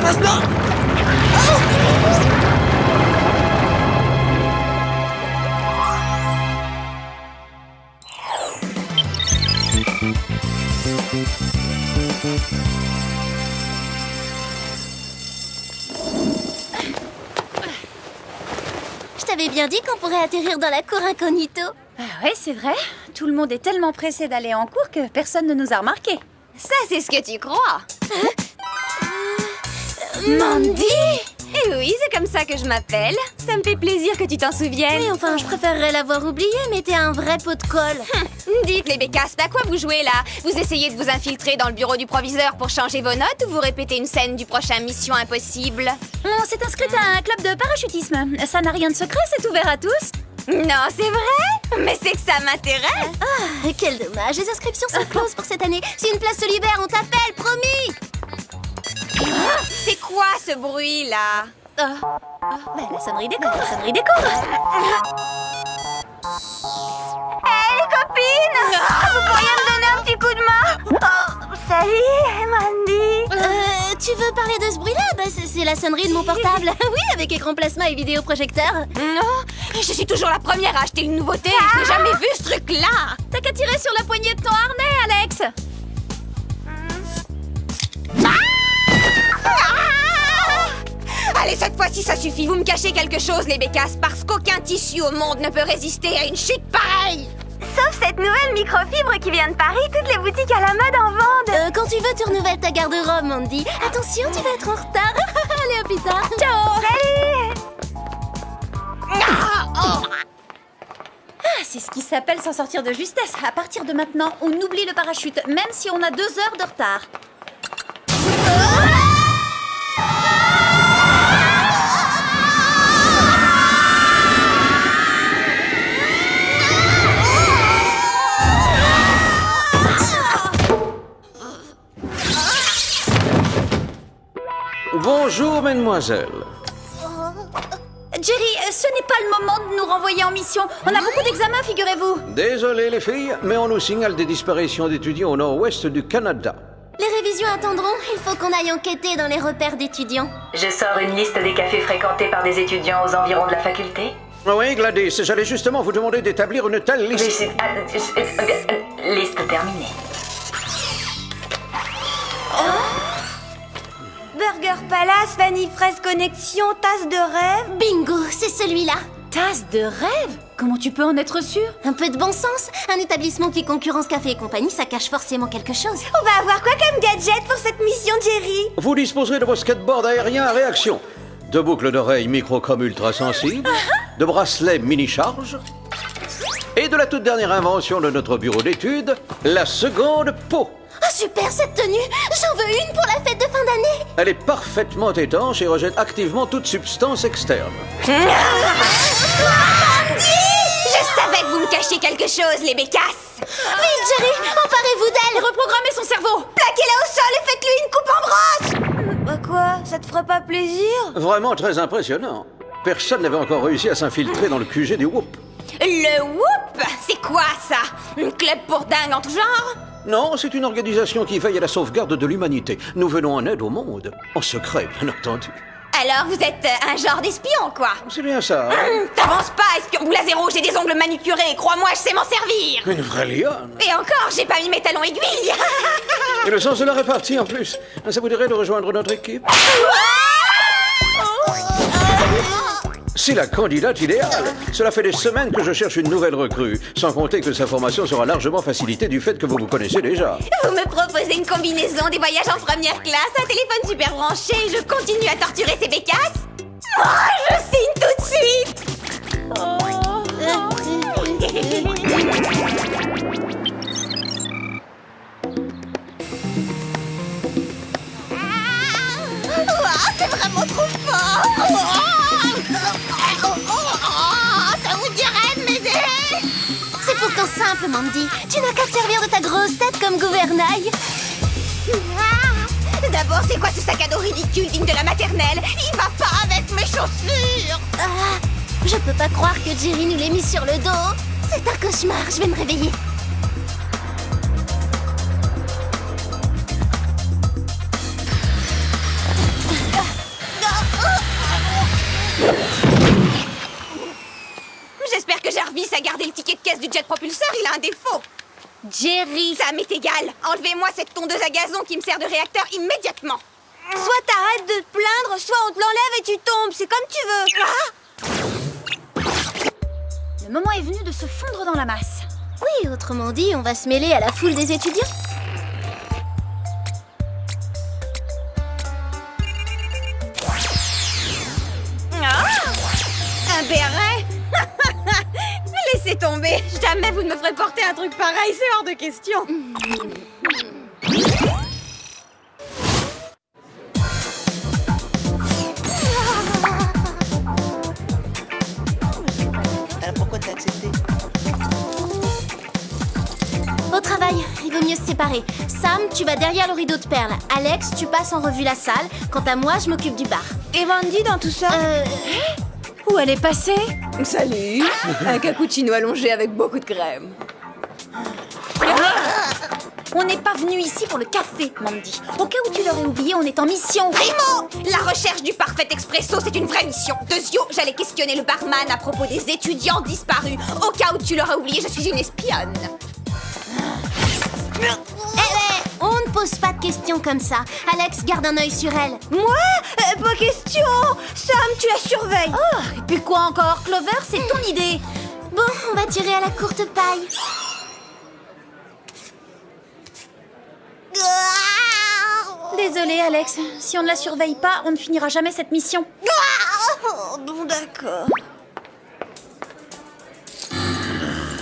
maintenant. Je t'avais bien dit qu'on pourrait atterrir dans la cour incognito. Ah ouais, c'est vrai. Tout le monde est tellement pressé d'aller en cours que personne ne nous a remarqués. Ça, c'est ce que tu crois. Mandy! Eh oui, c'est comme ça que je m'appelle. Ça me fait plaisir que tu t'en souviennes. Oui, enfin, je préférerais l'avoir oublié, mais t'es un vrai pot de colle. Dites, les bécasses, à quoi vous jouez là? Vous essayez de vous infiltrer dans le bureau du proviseur pour changer vos notes ou vous répétez une scène du prochain Mission Impossible? On s'est inscrite à un club de parachutisme. Ça n'a rien de secret, c'est ouvert à tous. Non, c'est vrai? Mais c'est que ça m'intéresse. Ah, quel dommage, les inscriptions sont closes pour cette année. Si une place se libère, on t'appelle, promis! C'est quoi ce bruit là? La sonnerie des cours, la sonnerie des cours. Hé les copines! Vous pourriez me donner un petit coup de main? Salut Mandy! Tu veux parler de ce bruit-là? Bah, c'est la sonnerie de mon portable. Oui, avec écran plasma et vidéoprojecteur. Non, je suis toujours la première à acheter une nouveauté. Je n'ai jamais vu ce truc-là. T'as qu'à tirer sur la poignée de ton harnais, Alex. Allez, cette fois-ci, ça suffit. Vous me cachez quelque chose, les bécasses, parce qu'aucun tissu au monde ne peut résister à une chute pareille. Sauf cette nouvelle microfibre qui vient de Paris. Toutes les boutiques à la mode en vendent. Quand tu veux, tu renouvelles ta garde-robe, Mandy. Attention, tu vas être en retard. Allez, à plus tard. Ciao. Salut! C'est ce qui s'appelle s'en sortir de justesse. À partir de maintenant, on oublie le parachute, même si on a 2 heures de retard. Bonjour, mesdemoiselles. Jerry, ce n'est pas le moment de nous renvoyer en mission. On a beaucoup d'examens, figurez-vous. Désolé, les filles, mais on nous signale des disparitions d'étudiants au nord-ouest du Canada. Les révisions attendront. Il faut qu'on aille enquêter dans les repères d'étudiants. Je sors une liste des cafés fréquentés par des étudiants aux environs de la faculté. Oui, Gladys, j'allais justement vous demander d'établir une telle liste. Liste terminée. Burger Palace, Vanille Fraise Connexion, tasse de rêve. Bingo, c'est celui-là. Tasse de rêve? Comment tu peux en être sûr? Un peu de bon sens. Un établissement qui concurrence Café et compagnie, ça cache forcément quelque chose. On va avoir quoi comme gadget pour cette mission, Jerry? Vous disposerez de vos skateboards aériens à réaction, de boucles d'oreilles micro comme ultra sensibles, de bracelets mini-charge, et de la toute dernière invention de notre bureau d'études, la seconde peau. Ah, super cette tenue. J'en veux une pour la fête de fin d'année. Elle est parfaitement étanche et rejette activement toute substance externe. Je savais que vous me cachiez quelque chose, les bécasses. Vite, Jerry, emparez-vous d'elle. Reprogrammez son cerveau. Plaquez-la au sol et faites-lui une coupe en brosse. Bah quoi? Ça te fera pas plaisir? Vraiment très impressionnant. Personne n'avait encore réussi à s'infiltrer dans le QG du Whoop. Le Whoop? C'est quoi ça? Un club pour dingue en tout genre? Non, c'est une organisation qui veille à la sauvegarde de l'humanité. Nous venons en aide au monde. En secret, bien entendu. Alors vous êtes un genre d'espion, quoi? C'est bien ça. T'avances pas, espion boule à zéro, j'ai des ongles manucurés, crois-moi, je sais m'en servir. Une vraie lionne. Et encore, j'ai pas mis mes talons aiguilles. Et le sens de la répartie en plus. Ça vous dirait de rejoindre notre équipe? C'est la candidate idéale. Cela fait des semaines que je cherche une nouvelle recrue. Sans compter que sa formation sera largement facilitée du fait que vous vous connaissez déjà. Vous me proposez une combinaison, des voyages en première classe, un téléphone super branché et je continue à torturer ces bécasses? Moi, je signe tout de suite. C'est vraiment trop fort. Ça vous dirait de m'aider? C'est pourtant simple, Mandy. Tu n'as qu'à te servir de ta grosse tête comme gouvernail. D'abord, c'est quoi ce sac à dos ridicule digne de la maternelle? Il va pas avec mes chaussures. Je peux pas croire que Jerry nous l'ait mis sur le dos. C'est un cauchemar, je vais me réveiller. jet propulseur, il a un défaut. Jerry. Ça m'est égal. Enlevez-moi cette tondeuse à gazon qui me sert de réacteur immédiatement. Soit t'arrêtes de te plaindre, soit on te l'enlève et tu tombes. C'est comme tu veux. Le moment est venu de se fondre dans la masse. Oui, autrement dit, on va se mêler à la foule des étudiants. Un béret. Laissez tomber. Jamais vous ne me ferez porter un truc pareil, c'est hors de question. Pourquoi t'as accepté? Au travail, il vaut mieux se séparer. Sam, tu vas derrière le rideau de perles. Alex, tu passes en revue la salle. Quant à moi, je m'occupe du bar. Et Mandy dans tout ça Où elle est passée? Salut. Un cappuccino allongé avec beaucoup de crème. On n'est pas venu ici pour le café, Mandy. Au cas où tu l'aurais oublié, on est en mission. Primo, la recherche du parfait expresso, c'est une vraie mission. Deuxio, j'allais questionner le barman à propos des étudiants disparus. Au cas où tu l'aurais oublié, je suis une espionne. On ne pose pas de questions comme ça. Alex, garde un œil sur elle. Moi Pas question. Sam, tu la surveilles. Oh, et puis quoi encore? Clover, c'est ton idée. Bon, on va tirer à la courte paille. Désolée, Alex. Si on ne la surveille pas, on ne finira jamais cette mission. Bon, d'accord.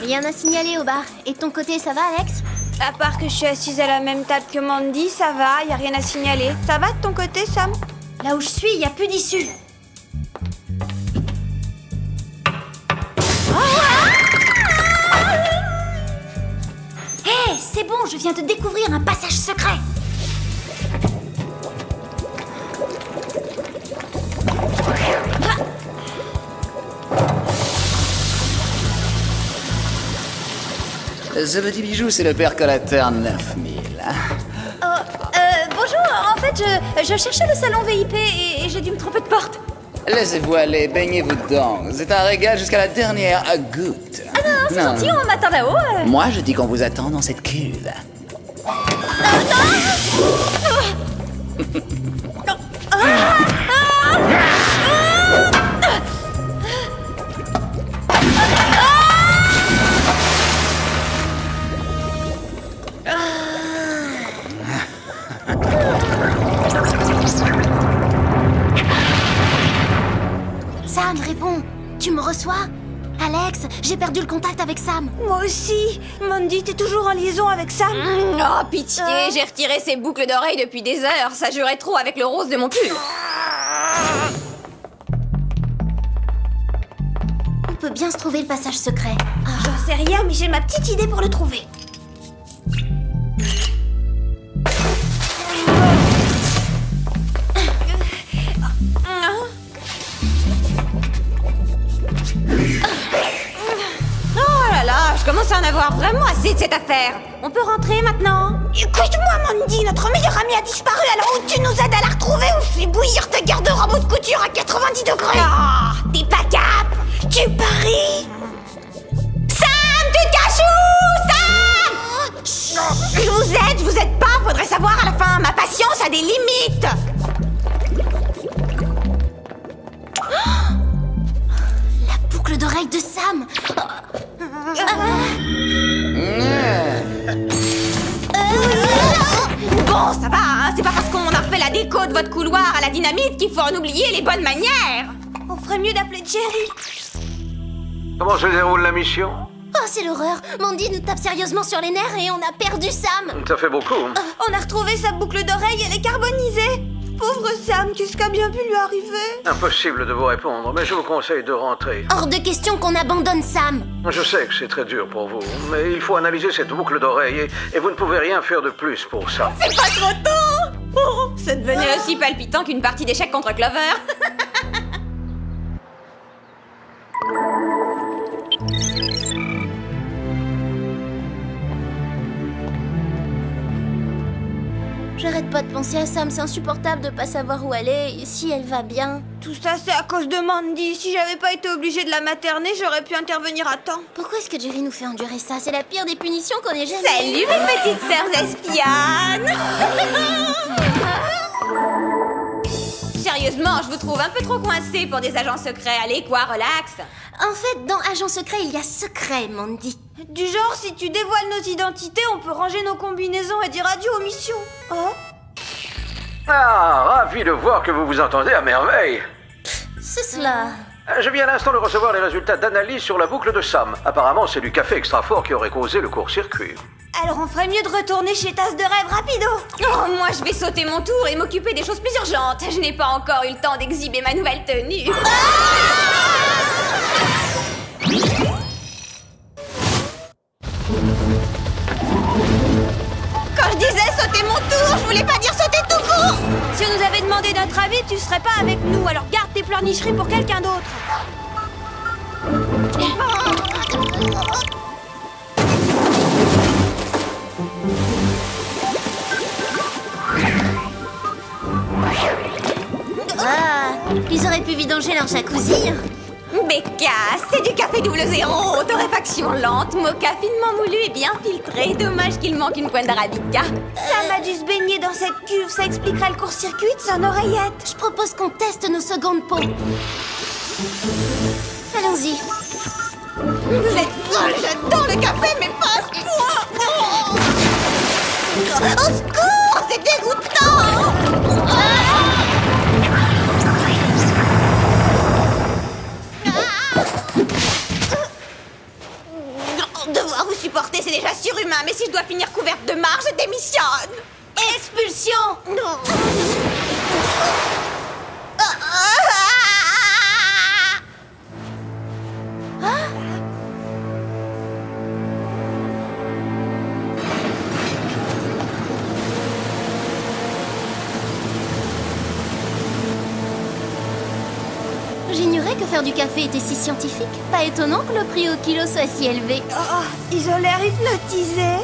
Rien à signaler au bar. Et de ton côté, ça va, Alex? À part que je suis assise à la même table que Mandy, ça va, y a rien à signaler. Ça va de ton côté, Sam? Là où je suis, il n'y a plus d'issue. Hé, c'est bon, je viens de découvrir un passage secret. Ce petit bijou, c'est le percolateur 9000. Bonjour, en fait, je cherchais le salon VIP et j'ai dû me tromper de porte. Laissez-vous aller, baignez-vous dedans. C'est un régal jusqu'à la dernière goutte. Ah non, c'est gentil, on m'attend là-haut. Moi, je dis qu'on vous attend dans cette cuve. Sam, réponds. Tu me reçois? Alex, j'ai perdu le contact avec Sam. Moi aussi. Mandy, t'es toujours en liaison avec Sam? Oh, pitié, j'ai retiré ces boucles d'oreilles depuis des heures. Ça jurait trop avec le rose de mon pull. On peut bien se trouver le passage secret. J'en sais rien, mais j'ai ma petite idée pour le trouver. Oh là là, je commence à en avoir vraiment assez de cette affaire. On peut rentrer maintenant? Écoute-moi, Mandy, notre meilleure amie a disparu, alors ou tu nous aides à la retrouver ou je fais bouillir ta garde-robe haute couture à 90 degrés. Ah, t'es pas cap. Tu paries? Sam, tu te caches où? Sam! Je vous aide pas, faudrait savoir à la fin. Ma patience a des limites. La boucle d'oreille de Sam. Bon, ça va, hein, c'est pas parce qu'on a refait la déco de votre couloir à la dynamite qu'il faut en oublier les bonnes manières. On ferait mieux d'appeler Jerry. Comment se déroule la mission? Oh, c'est l'horreur. Mandy nous tape sérieusement sur les nerfs et on a perdu Sam. Ça fait beaucoup. On a retrouvé sa boucle d'oreille, elle est carbonisée. Pauvre Sam, qu'est-ce qui a bien pu lui arriver? Impossible de vous répondre, mais je vous conseille de rentrer. Hors de question qu'on abandonne Sam. Je sais que c'est très dur pour vous, mais il faut analyser cette boucle d'oreille et vous ne pouvez rien faire de plus pour ça. C'est pas trop tôt. Oh, ça devenait aussi palpitant qu'une partie d'échecs contre Clover. J'arrête pas de penser à Sam, c'est insupportable de pas savoir où elle est et si elle va bien. Tout ça, c'est à cause de Mandy. Si j'avais pas été obligée de la materner, j'aurais pu intervenir à temps. Pourquoi est-ce que Jerry nous fait endurer ça? C'est la pire des punitions qu'on ait jamais. Salut mes petites sœurs espionnes. Sérieusement, je vous trouve un peu trop coincés pour des agents secrets. Allez quoi, relax. En fait, dans Agent Secret, il y a secret, Mandy. Du genre, si tu dévoiles nos identités, on peut ranger nos combinaisons et dire adieu aux missions. Oh. Ah, ravi de voir que vous vous entendez à merveille. C'est cela. Je viens à l'instant de recevoir les résultats d'analyse sur la boucle de Sam. Apparemment, c'est du café extra fort qui aurait causé le court-circuit. Alors on ferait mieux de retourner chez Tasse de Rêve rapido. Oh, moi je vais sauter mon tour et m'occuper des choses plus urgentes. Je n'ai pas encore eu le temps d'exhiber ma nouvelle tenue. Quand je disais sauter mon tour, je voulais pas dire sauter tout court. Si on nous avait demandé notre avis, tu serais pas avec nous. Alors garde tes pleurnicheries pour quelqu'un d'autre. Ah, ils auraient pu vidanger leur jacuzzi. Bécasse, c'est du café 00, torréfaction lente, mocha finement moulu et bien filtré. Dommage qu'il manque une pointe d'arabica. Sam a dû se baigner dans cette cuve, ça expliquerait le court-circuit de son oreillette. Je propose qu'on teste nos secondes peaux. Allons-y. Vous êtes folle, j'adore le café, mais pas à ce point. Au secours, c'est dégoûtant. Devoir vous supporter, c'est déjà surhumain, mais si je dois finir couverte de marge, je démissionne. Expulsion. Non. J'ignorais que faire du café était si scientifique. Pas étonnant que le prix au kilo soit si élevé. Oh, ils ont l'air hypnotisés.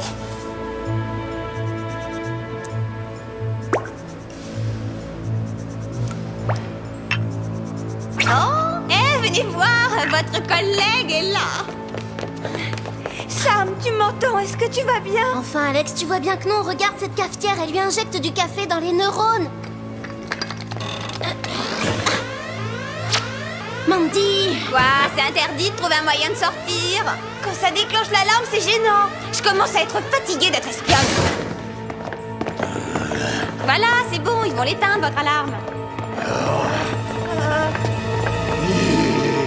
Oh, venez voir, votre collègue est là. Sam, tu m'entends? Est-ce que tu vas bien? Enfin, Alex, tu vois bien que non. Regarde cette cafetière, elle lui injecte du café dans les neurones. Mandy! Quoi, c'est interdit de trouver un moyen de sortir? Quand ça déclenche l'alarme, c'est gênant. Je commence à être fatiguée d'être espionne. Voilà, c'est bon, ils vont l'éteindre, votre alarme.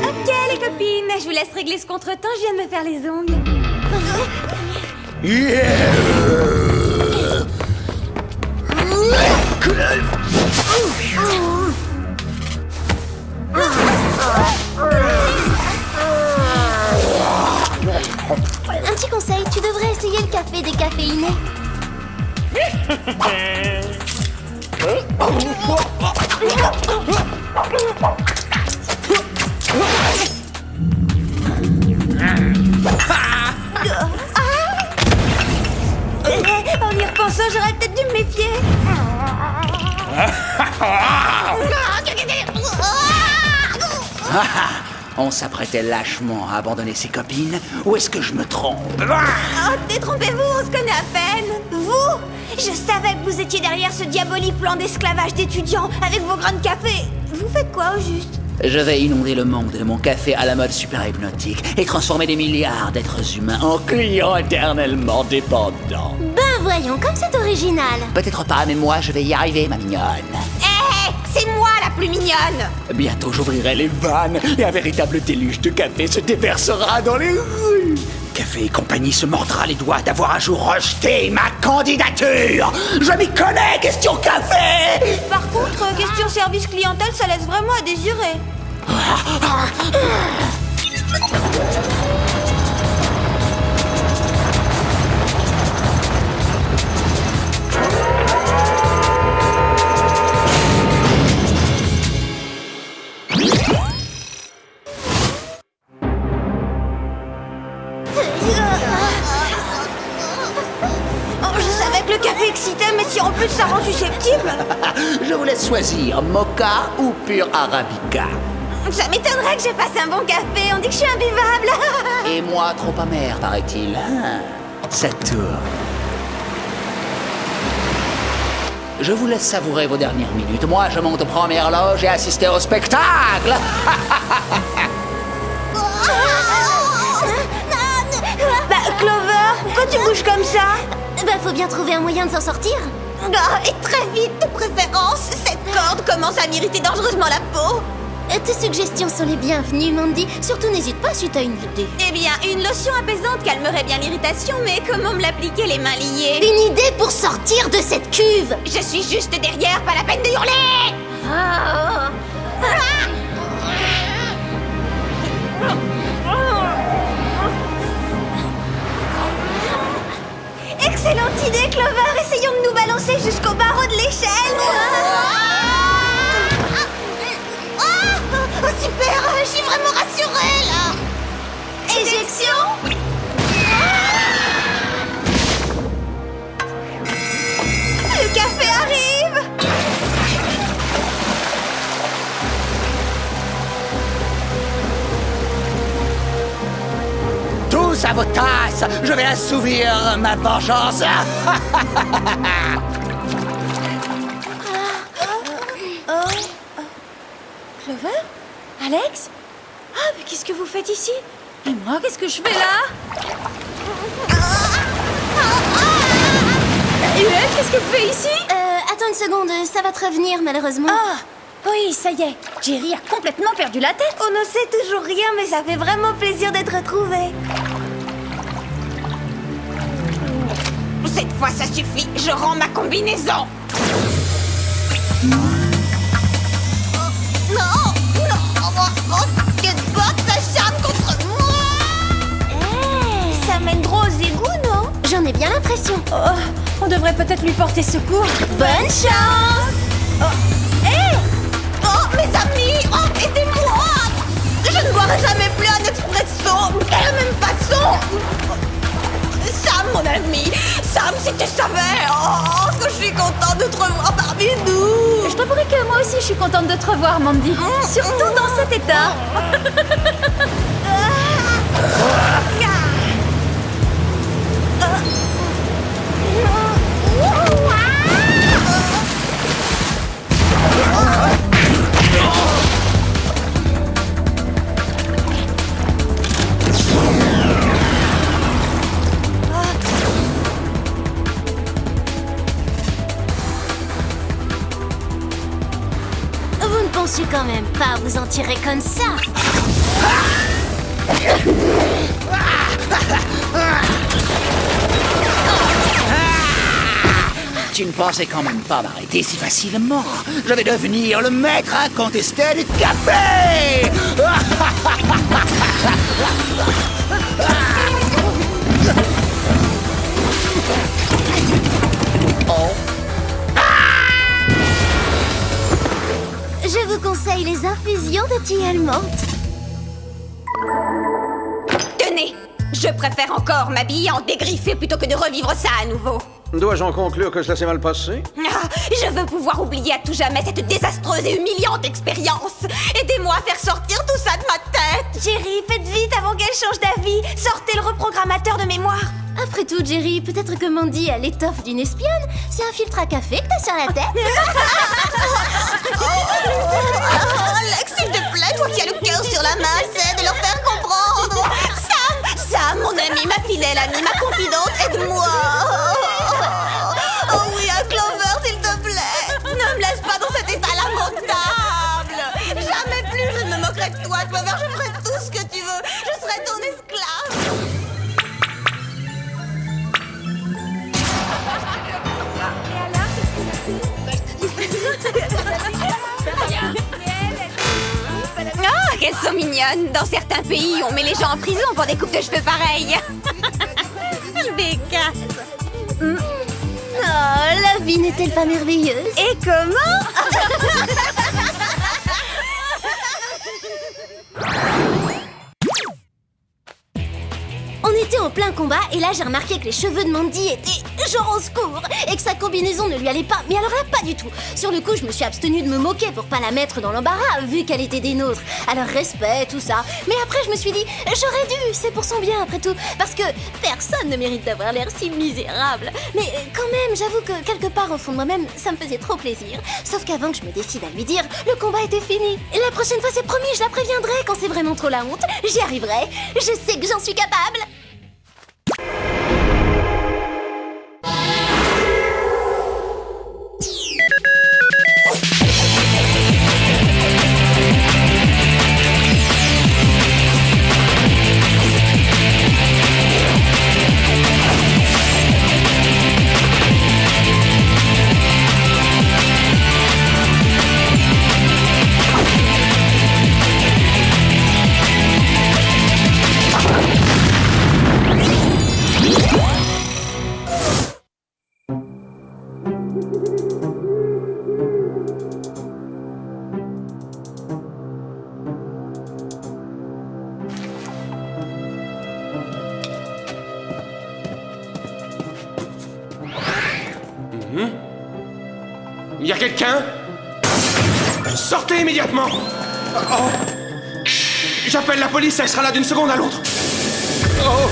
Ok, les copines, je vous laisse régler ce contretemps, je viens de me faire les ongles. Un petit conseil, tu devrais essayer le café décaféiné. En y repensant, j'aurais peut-être dû me méfier. On s'apprêtait lâchement à abandonner ses copines. Ou est-ce que je me trompe? Oh, détrompez-vous, on se connaît à peine. Vous? Je savais que vous étiez derrière ce diabolique plan d'esclavage d'étudiants avec vos grains de café. Vous faites quoi au juste? Je vais inonder le monde de mon café à la mode super hypnotique et transformer des milliards d'êtres humains en clients éternellement dépendants. Ben voyons, comme c'est original. Peut-être pas, mais moi je vais y arriver, ma mignonne. C'est moi la plus mignonne. Bientôt j'ouvrirai les vannes et un véritable déluge de café se déversera dans les rues. Café et compagnie se mordra les doigts d'avoir un jour rejeté ma candidature. Je m'y connais, question café. Par contre, question service clientèle, ça laisse vraiment à désirer. Oh, je savais que le café excitée, mais si en plus ça rend susceptible. Je vous laisse choisir mocha ou pur arabica. Ça m'étonnerait que je fasse un bon café, on dit que je suis imbuvable. Et moi, trop amer, paraît-il. Ça tourne. Je vous laisse savourer vos dernières minutes. Moi, je monte aux premières loges et assister au spectacle. Bah, Clover, pourquoi tu bouges comme ça? Bah, faut bien trouver un moyen de s'en sortir. Et très vite, de préférence. Cette corde commence à m'irriter dangereusement la peau. Tes suggestions sont les bienvenues, Mandy. Surtout, n'hésite pas si t'as une idée. Eh bien, une lotion apaisante calmerait bien l'irritation, mais comment me l'appliquer les mains liées? Une idée pour sortir de cette cuve. Je suis juste derrière, pas la peine de hurler! Excellente idée, Clover. Essayons de nous balancer jusqu'au barreau de l'échelle. Oh, super. Je suis vraiment rassurée, là. Éjection. Le café arrive. Tous à vos tasses. Je vais assouvir ma vengeance. Clover? Alex? Ah, mais qu'est-ce que vous faites ici? Et moi, qu'est-ce que je fais là? Et elle, qu'est-ce qu'elle fait ici? Attends une seconde, ça va te revenir, malheureusement. Ah, oui, ça y est. Jerry a complètement perdu la tête. On ne sait toujours rien, mais ça fait vraiment plaisir d'être retrouvés. Cette fois, ça suffit. Je rends ma combinaison. S'acharne contre moi. Ça mène droit aux égouts, non? J'en ai bien l'impression. Oh, on devrait peut-être lui porter secours. Bonne chance. Oh, mes amis, aidez-moi. Je ne boirai jamais plus un espresso de la même façon. Sam, mon ami, Sam, si tu savais, que je suis contente de te revoir parmi nous. Je t'avouerai que moi aussi je suis contente de te revoir, Mandy. Surtout dans cet état. Vous ne pensez quand même pas vous en tirer comme ça. Tu ne pensais quand même pas m'arrêter si facilement. Je vais devenir le maître incontesté du café. Je vous conseille les infusions de tilleul menthe. Tenez, je préfère encore m'habiller en dégriffé plutôt que de revivre ça à nouveau. Dois-je en conclure que cela s'est mal passé? Je veux pouvoir oublier à tout jamais cette désastreuse et humiliante expérience. Aidez-moi à faire sortir tout ça de ma tête. Jerry, faites vite avant qu'elle change d'avis. Sortez le reprogrammateur de mémoire. Après tout, Jerry, peut-être que Mandy a l'étoffe d'une espionne. C'est un filtre à café que t'as sur la tête. Alex, s'il te plaît, toi qui as le cœur sur la main, essaie de leur faire comprendre. Sam, mon ami, ma fidèle amie, ma confidente, aide-moi. Oh oui, à Clover, s'il te plaît. Ne me laisse pas dans cet état lamentable. Jamais plus je ne me moquerai de toi, Clover. Je ferai tout ce que tu veux. Je serai ton esclave. Ah, qu'elles sont mignonnes. Dans certains pays, on met les gens en prison pour des coupes de cheveux pareilles. Bécasse. Oh, la vie n'est-elle pas merveilleuse? Et comment? On était au plein combat et là j'ai remarqué que les cheveux de Mandy étaient genre au secours et que sa combinaison ne lui allait pas, mais alors là pas du tout. Sur le coup je me suis abstenue de me moquer pour pas la mettre dans l'embarras vu qu'elle était des nôtres. Alors respect, tout ça. Mais après je me suis dit, j'aurais dû, c'est pour son bien après tout. Parce que personne ne mérite d'avoir l'air si misérable. Mais quand même, j'avoue que quelque part au fond de moi-même, ça me faisait trop plaisir. Sauf qu'avant que je me décide à lui dire, le combat était fini. Et la prochaine fois c'est promis, je la préviendrai quand c'est vraiment trop la honte. J'y arriverai, je sais que j'en suis capable. Y a quelqu'un? Sortez immédiatement! Oh. J'appelle la police, elle sera là d'une seconde à l'autre. Oh.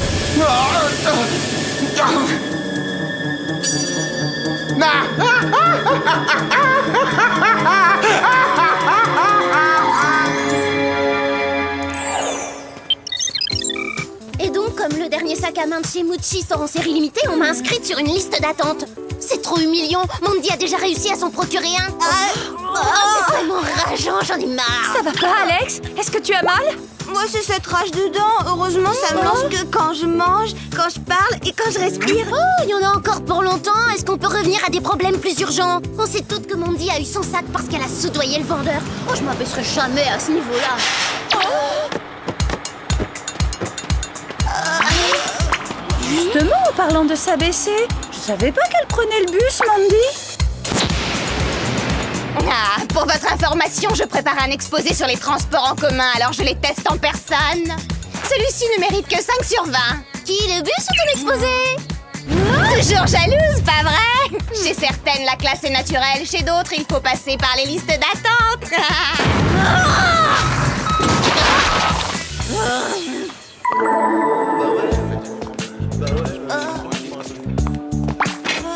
Et donc, comme le dernier sac à main de chez Mucci sort en série limitée, on m'a inscrite sur une liste d'attente. C'est trop humiliant, Mandy a déjà réussi à s'en procurer un. C'est vraiment rageant, j'en ai marre. Ça va pas, Alex? Est-ce que tu as mal? Moi, c'est cette rage dedans. Heureusement, ça me lance que quand je mange, quand je parle et quand je respire. Oh, il y en a encore pour longtemps. Est-ce qu'on peut revenir à des problèmes plus urgents? On sait toutes que Mandy a eu son sac parce qu'elle a soudoyé le vendeur. Oh, je m'abaisserai jamais à ce niveau-là. Justement, en parlant de s'abaisser, je savais pas qu'elle prenait le bus, Mandy. Ah, pour votre information, je prépare un exposé sur les transports en commun, alors je les teste en personne. Celui-ci ne mérite que 5 sur 20. Qui, le bus ou ton exposé? Toujours jalouse, pas vrai? Chez certaines, la classe est naturelle. Chez d'autres, il faut passer par les listes d'attente.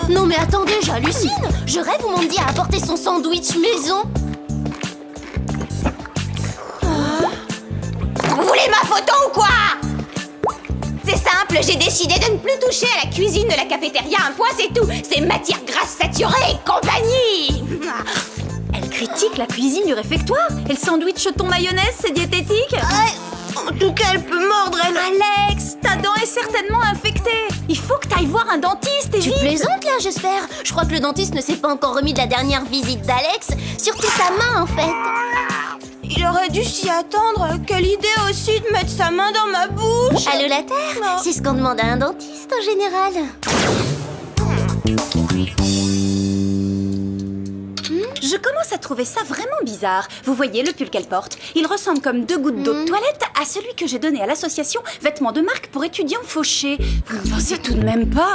Non mais attendez, j'hallucine. Je rêve où Mandy a apporté son sandwich maison. Vous voulez ma photo ou quoi? C'est simple, j'ai décidé de ne plus toucher à la cuisine de la cafétéria. Un point, c'est tout. C'est matière grasse saturée et compagnie. Elle critique la cuisine du réfectoire. Et le sandwich thon mayonnaise, c'est diététique? En tout cas, elle peut mordre, elle. Alex, ta dent est certainement infectée. Il faut que t'ailles voir un dentiste et Tu vite. plaisantes là, j'espère. Je crois que le dentiste ne s'est pas encore remis de la dernière visite d'Alex. Surtout sa main, en fait. Il aurait dû s'y attendre. Quelle idée aussi de mettre sa main dans ma bouche. Allô la terre? Non. C'est ce qu'on demande à un dentiste en général. Je commence à trouver ça vraiment bizarre. Vous voyez le pull qu'elle porte? Il ressemble comme 2 gouttes d'eau de toilette à celui que j'ai donné à l'association Vêtements de marque pour étudiants fauchés. Vous ne pensez tout de même pas?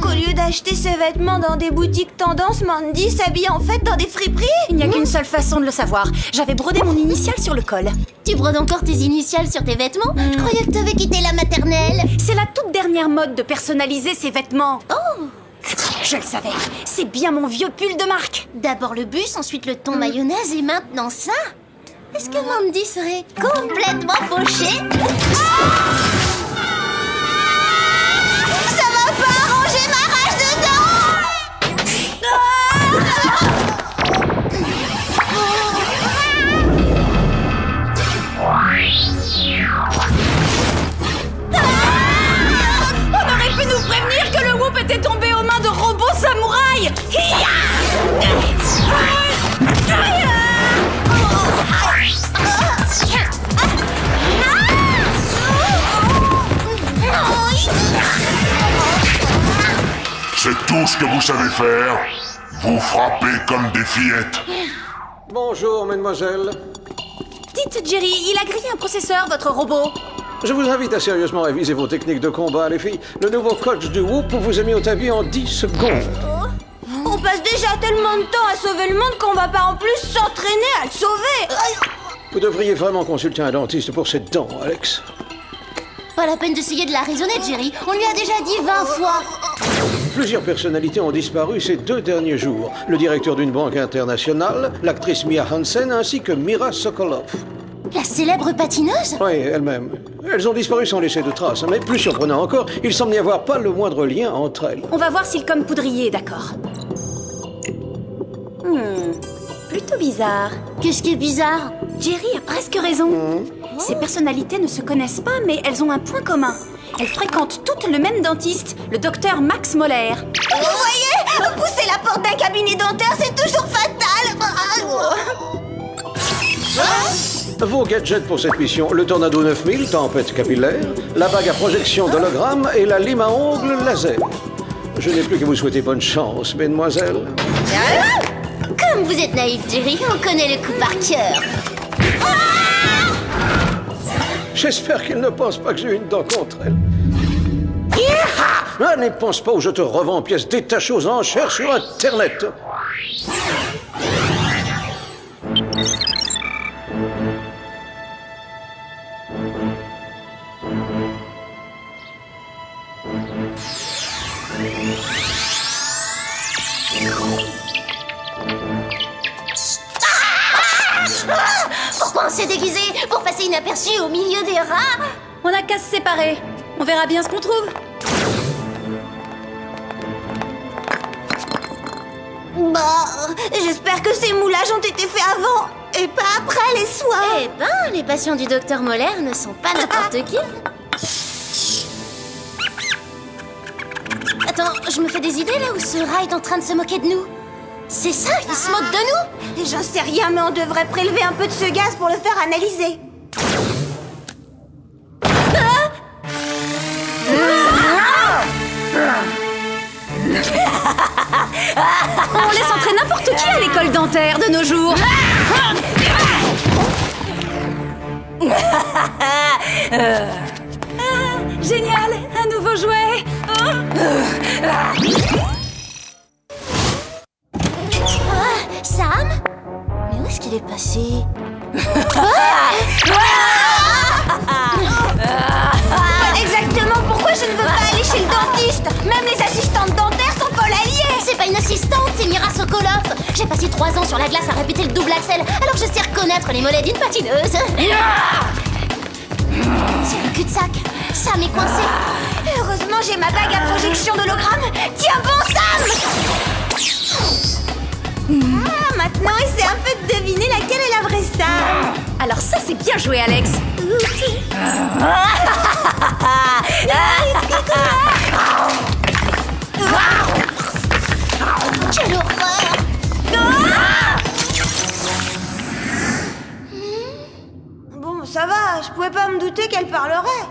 Qu'au lieu d'acheter ses vêtements dans des boutiques tendance, Mandy s'habille en fait dans des friperies. Il n'y a qu'une seule façon de le savoir. J'avais brodé mon initiale sur le col. Tu brodes encore tes initiales sur tes vêtements? Je croyais que t'avais quitté la maternelle. C'est la toute dernière mode de personnaliser ses vêtements. Oh! Je le savais. C'est bien mon vieux pull de marque. D'abord le bus, ensuite le thon mayonnaise et maintenant ça? Est-ce que Mandy serait complètement fauchée? Ça va pas arranger ma rage dedans. On aurait pu nous prévenir que le whoop était tombé aux mains de robots samouraïs. C'est tout ce que vous savez faire. Vous frappez comme des fillettes. Bonjour, mademoiselle. Dites, Jerry, il a grillé un processeur, votre robot. Je vous invite à sérieusement réviser vos techniques de combat, les filles. Le nouveau coach du Whoop vous a mis au tapis en 10 secondes. On passe déjà tellement de temps à sauver le monde qu'on va pas en plus s'entraîner à le sauver. Vous devriez vraiment consulter un dentiste pour cette dent, Alex. Pas la peine d'essayer de la raisonner, Jerry. On lui a déjà dit 20 fois. Plusieurs personnalités ont disparu ces 2 derniers jours. Le directeur d'une banque internationale, l'actrice Mia Hansen, ainsi que Mira Sokolov. La célèbre patineuse? Oui, elle-même. Elles ont disparu sans laisser de traces. Mais plus surprenant encore, il semble n'y avoir pas le moindre lien entre elles. On va voir si le com poudrier est d'accord. Plutôt bizarre. Qu'est-ce qui est bizarre? Jerry a presque raison. Ces personnalités ne se connaissent pas, mais elles ont un point commun. Elles fréquentent toutes le même dentiste, le docteur Max Moller. Vous voyez, pousser la porte d'un cabinet dentaire, c'est toujours fatal. Vos gadgets pour cette mission, le Tornado 9000, tempête capillaire, la bague à projection d'hologramme et la lime à ongles laser. Je n'ai plus qu'à vous souhaiter bonne chance, mesdemoiselles. Comme vous êtes naïf, Jerry, on connaît le coup par cœur. J'espère qu'elle ne pense pas que j'ai une dent contre elle. Ah, ne pense pas où je te revends en pièces détachées aux enchères sur Internet. Pourquoi on s'est déguisé? Pour passer inaperçu au milieu des rats? On n'a qu'à se séparer. On verra bien ce qu'on trouve. Bah, j'espère que ces moulages ont été faits avant et pas après les soins. Eh ben, les patients du docteur Moller ne sont pas n'importe qui. Attends, je me fais des idées là où ce rat est en train de se moquer de nous. C'est ça, il se moque de nous? J'en sais rien, mais on devrait prélever un peu de ce gaz pour le faire analyser. On laisse entrer n'importe qui à l'école dentaire de nos jours. Génial, un nouveau jouet. Sam? Mais où est-ce qu'il est passé? Exactement pourquoi je ne veux pas aller chez le dentiste. Même les assistantes dentaires sont folles alliées. C'est pas une assistante, c'est Mira Sokolov. J'ai passé 3 ans sur la glace à répéter le double axel, alors je sais reconnaître les mollets d'une patineuse. C'est le cul-de-sac. Sam est coincé. Heureusement, j'ai ma bague à projection d'hologramme. Tiens bon, Sam! Ah, maintenant, il sait un peu deviner laquelle est la vraie Sam. Alors ça, c'est bien joué, Alex. Quelle horreur! Bon, ça va, je pouvais pas me douter qu'elle parlerait.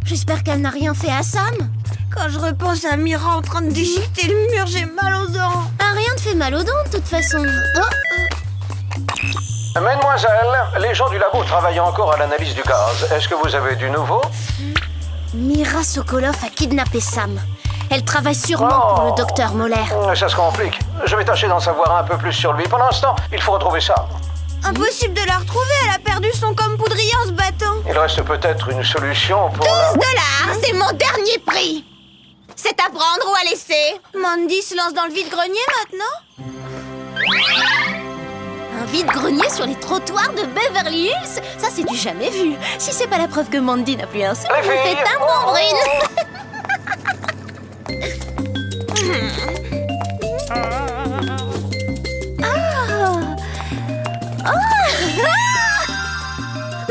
J'espère qu'elle n'a rien fait à Sam. Quand je repense à Mira en train de déchiqueter le mur, j'ai mal aux dents. Ah, rien ne fait mal aux dents, de toute façon. Mesdemoiselles, les gens du labo travaillent encore à l'analyse du gaz. Est-ce que vous avez du nouveau? Mira Sokolov a kidnappé Sam. Elle travaille sûrement pour le docteur Moller. Ça se complique. Je vais tâcher d'en savoir un peu plus sur lui. Pour l'instant, il faut retrouver ça. Impossible de la retrouver, elle a perdu son com poudrier en se battant. Il reste peut-être une solution pour... 12 $, c'est mon dernier prix. C'est à prendre ou à laisser. Mandy se lance dans le vide-grenier maintenant. Un vide-grenier sur les trottoirs de Beverly Hills? Ça, c'est du jamais vu. Si c'est pas la preuve que Mandy n'a plus un sou, vous faites un bon brune.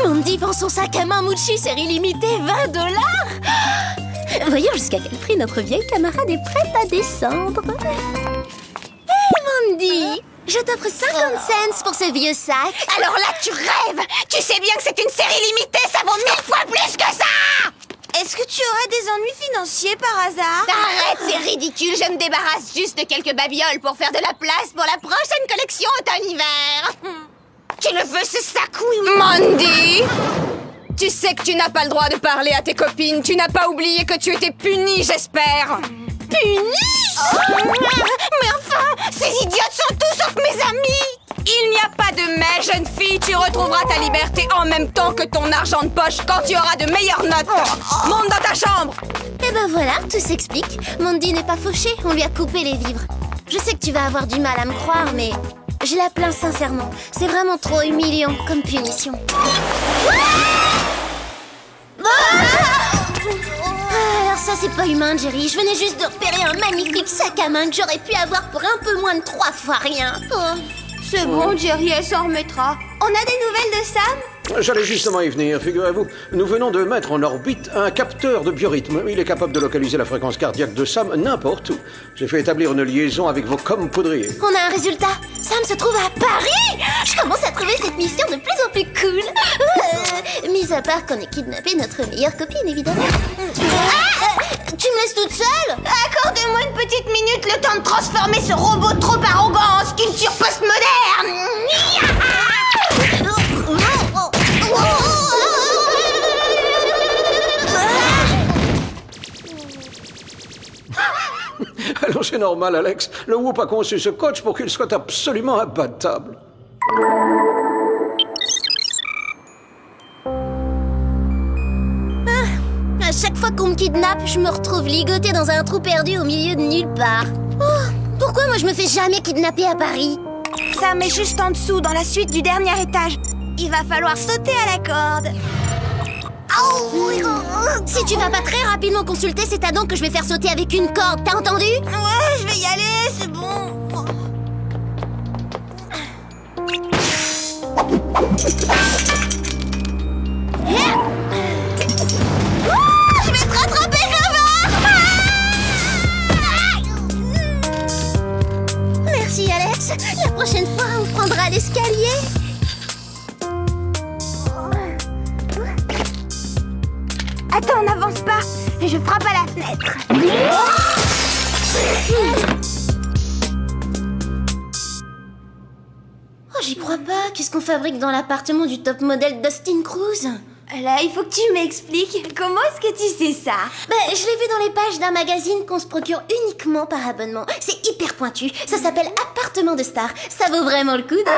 Mandy vend son sac à main Mucci série limitée, $20. Voyons jusqu'à quel prix notre vieille camarade est prête à descendre. Hey Mandy, je t'offre 50 cents pour ce vieux sac. Alors là, tu rêves. Tu sais bien que c'est une série limitée, ça vaut 1000 fois plus que ça. Est-ce que Tu aurais des ennuis financiers par hasard? Arrête, c'est ridicule, je me débarrasse juste de quelques babioles pour faire de la place pour la prochaine collection automne-hiver. Tu le veux, ce sac, oui? Mandy! Tu sais que tu n'as pas le droit de parler à tes copines. Tu n'as pas oublié que tu étais punie, j'espère. Punie? Mais enfin, ces idiotes sont tous sauf mes amis. Il n'y a pas de mais, jeune fille. Tu retrouveras ta liberté en même temps que ton argent de poche quand tu auras de meilleures notes. Monte dans ta chambre. Et ben voilà, tout s'explique. Mandy n'est pas fauchée, on lui a coupé les vivres. Je sais que tu vas avoir du mal à me croire, mais je la plains sincèrement. C'est vraiment trop humiliant comme punition. Alors ça, c'est pas humain, Jerry. Je venais juste de repérer un magnifique sac à main que j'aurais pu avoir pour un peu moins de 3 fois rien. C'est bon, Jerry, elle s'en remettra. On a des nouvelles de Sam? J'allais justement y venir, figurez-vous. Nous venons de mettre en orbite un capteur de biorhythme. Il est capable de localiser la fréquence cardiaque de Sam n'importe où. J'ai fait établir une liaison avec vos coms poudriers. On a un résultat. Sam se trouve à Paris. Je commence à trouver cette mission de plus en plus cool. Mis à part qu'on ait kidnappé notre meilleure copine, évidemment. Tu me laisses toute seule? Accordez-moi une petite minute le temps de transformer ce robot trop arrogant en sculpture postmoderne. Alors c'est normal, Alex. Le Whoop a conçu ce coach pour qu'il soit absolument imbattable. À chaque fois qu'on me kidnappe, je me retrouve ligotée dans un trou perdu au milieu de nulle part. Pourquoi moi je me fais jamais kidnapper à Paris? Sam est juste en dessous, dans la suite du dernier étage. Il va falloir sauter à la corde. Si tu vas pas très rapidement consulter, c'est ta dent que je vais faire sauter avec une corde, t'as entendu? Ouais, je vais y aller, c'est bon. Je vais te rattraper, Merci, Alex. La prochaine fois, on prendra l'escalier. Attends, n'avance pas. Je frappe à la fenêtre. Oh, j'y crois pas. Qu'est-ce qu'on fabrique dans l'appartement du top modèle Dustin Cruise? Là, il faut que tu m'expliques. Comment est-ce que tu sais ça? Je l'ai vu dans les pages d'un magazine qu'on se procure uniquement par abonnement. C'est hyper pointu. Ça s'appelle Appartement de Star. Ça vaut vraiment le coup de...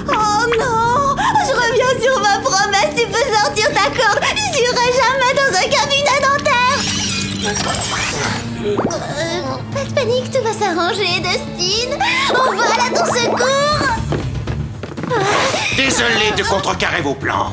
Oh non! Je reviens sur ma promesse, tu peux sortir ta corde. Je n'irai jamais dans un cabinet dentaire. Pas de panique, tout va s'arranger, Dustin. On va à ton secours. Désolé de contrecarrer vos plans.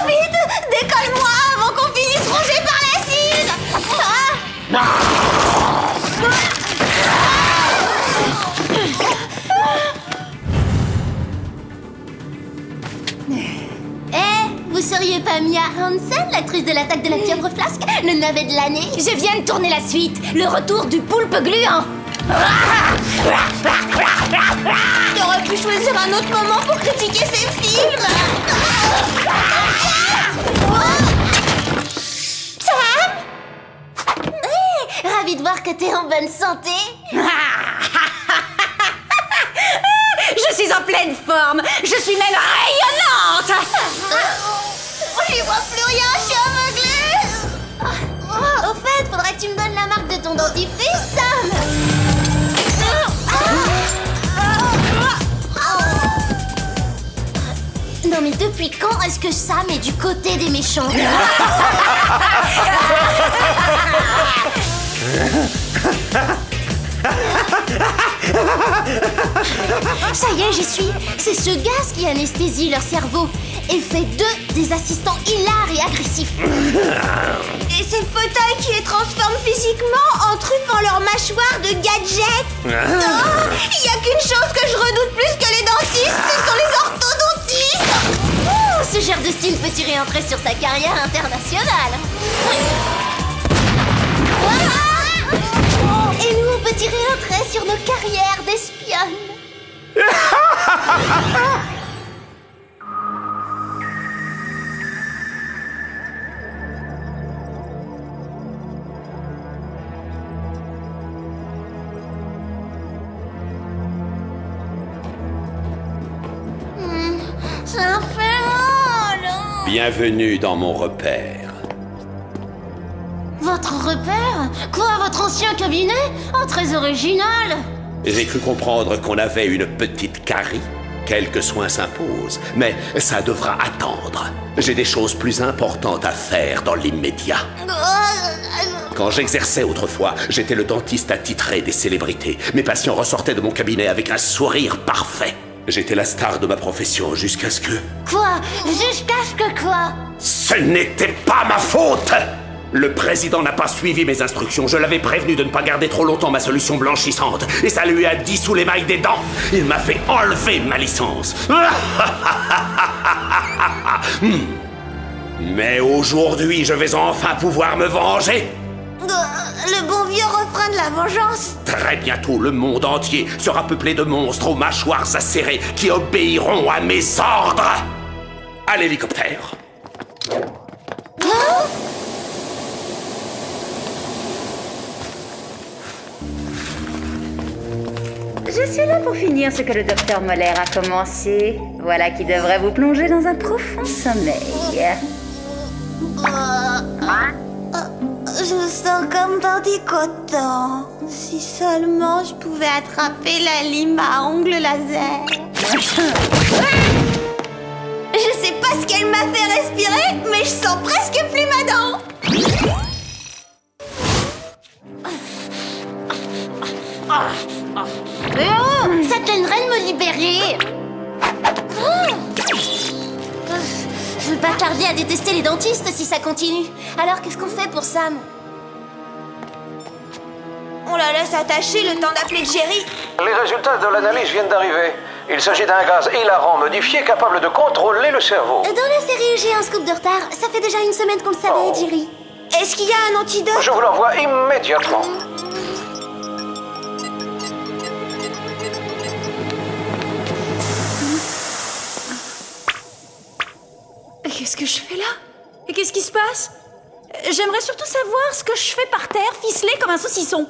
Vite, décolle-moi avant qu'on finisse rongé par l'acide. Vous seriez pas Mia Hansen, l'actrice de l'attaque de la pieuvre flasque, le navet de l'année? Je viens de tourner la suite, le retour du poulpe gluant. T'aurais pu choisir un autre moment pour critiquer ces films. Sam! Ravie de voir que t'es en bonne santé. Je suis en pleine forme. Je suis même rayonnante. J'y vois plus rien, je suis aveuglée. Au fait, faudrait que tu me donnes la marque de ton dentifrice, Sam. Non mais depuis quand est-ce que Sam est du côté des méchants? Ça y est, j'y suis. C'est ce gaz qui anesthésie leur cerveau et fait d'eux des assistants hilars et agressifs. Et ces fauteuils qui les transforment physiquement en truffant leur mâchoire de gadgets. Il y a qu'une chose que je redoute plus que les dentistes, ce sont les orthodontistes. Ce genre de Justine peut tirer un trait sur sa carrière internationale. Et nous, on peut tirer un trait sur nos carrières d'espionnes. Ça fait mal. Bienvenue dans mon repère. Votre repère? Quoi, votre ancien cabinet? Oh, très original. J'ai cru comprendre qu'on avait une petite carie. Quelques soins s'imposent, mais ça devra attendre. J'ai des choses plus importantes à faire dans l'immédiat. Quand j'exerçais autrefois, j'étais le dentiste attitré des célébrités. Mes patients ressortaient de mon cabinet avec un sourire parfait. J'étais la star de ma profession jusqu'à ce que... Quoi? Jusqu'à ce que quoi? Ce n'était pas ma faute! Le président n'a pas suivi mes instructions. Je l'avais prévenu de ne pas garder trop longtemps ma solution blanchissante. Et ça lui a dissous l'émail des dents. Il m'a fait enlever ma licence. Mais aujourd'hui, je vais enfin pouvoir me venger. Le bon vieux refrain de la vengeance. Très bientôt, le monde entier sera peuplé de monstres aux mâchoires acérées qui obéiront à mes ordres. À l'hélicoptère. Je suis là pour finir ce que le docteur Moller a commencé. Voilà qui devrait vous plonger dans un profond sommeil. Je sens comme dans des cotons. Si seulement je pouvais attraper la lime à ongles laser. Je sais pas ce qu'elle m'a fait respirer, mais je sens presque plus ma dent. Oh, ça t'aiderait de me libérer. Je veux pas tarder à détester les dentistes si ça continue. Alors qu'est-ce qu'on fait pour Sam? On la laisse attacher le temps d'appeler Jerry. Les résultats de l'analyse viennent d'arriver. Il s'agit d'un gaz hilarant modifié capable de contrôler le cerveau. Dans la série, j'ai un scoop de retard. Ça fait déjà une semaine qu'on le savait, Jerry. Est-ce qu'il y a un antidote? Je vous l'envoie immédiatement. Qu'est-ce que je fais là? Et qu'est-ce qui se passe? J'aimerais surtout savoir ce que je fais par terre, ficelé comme un saucisson.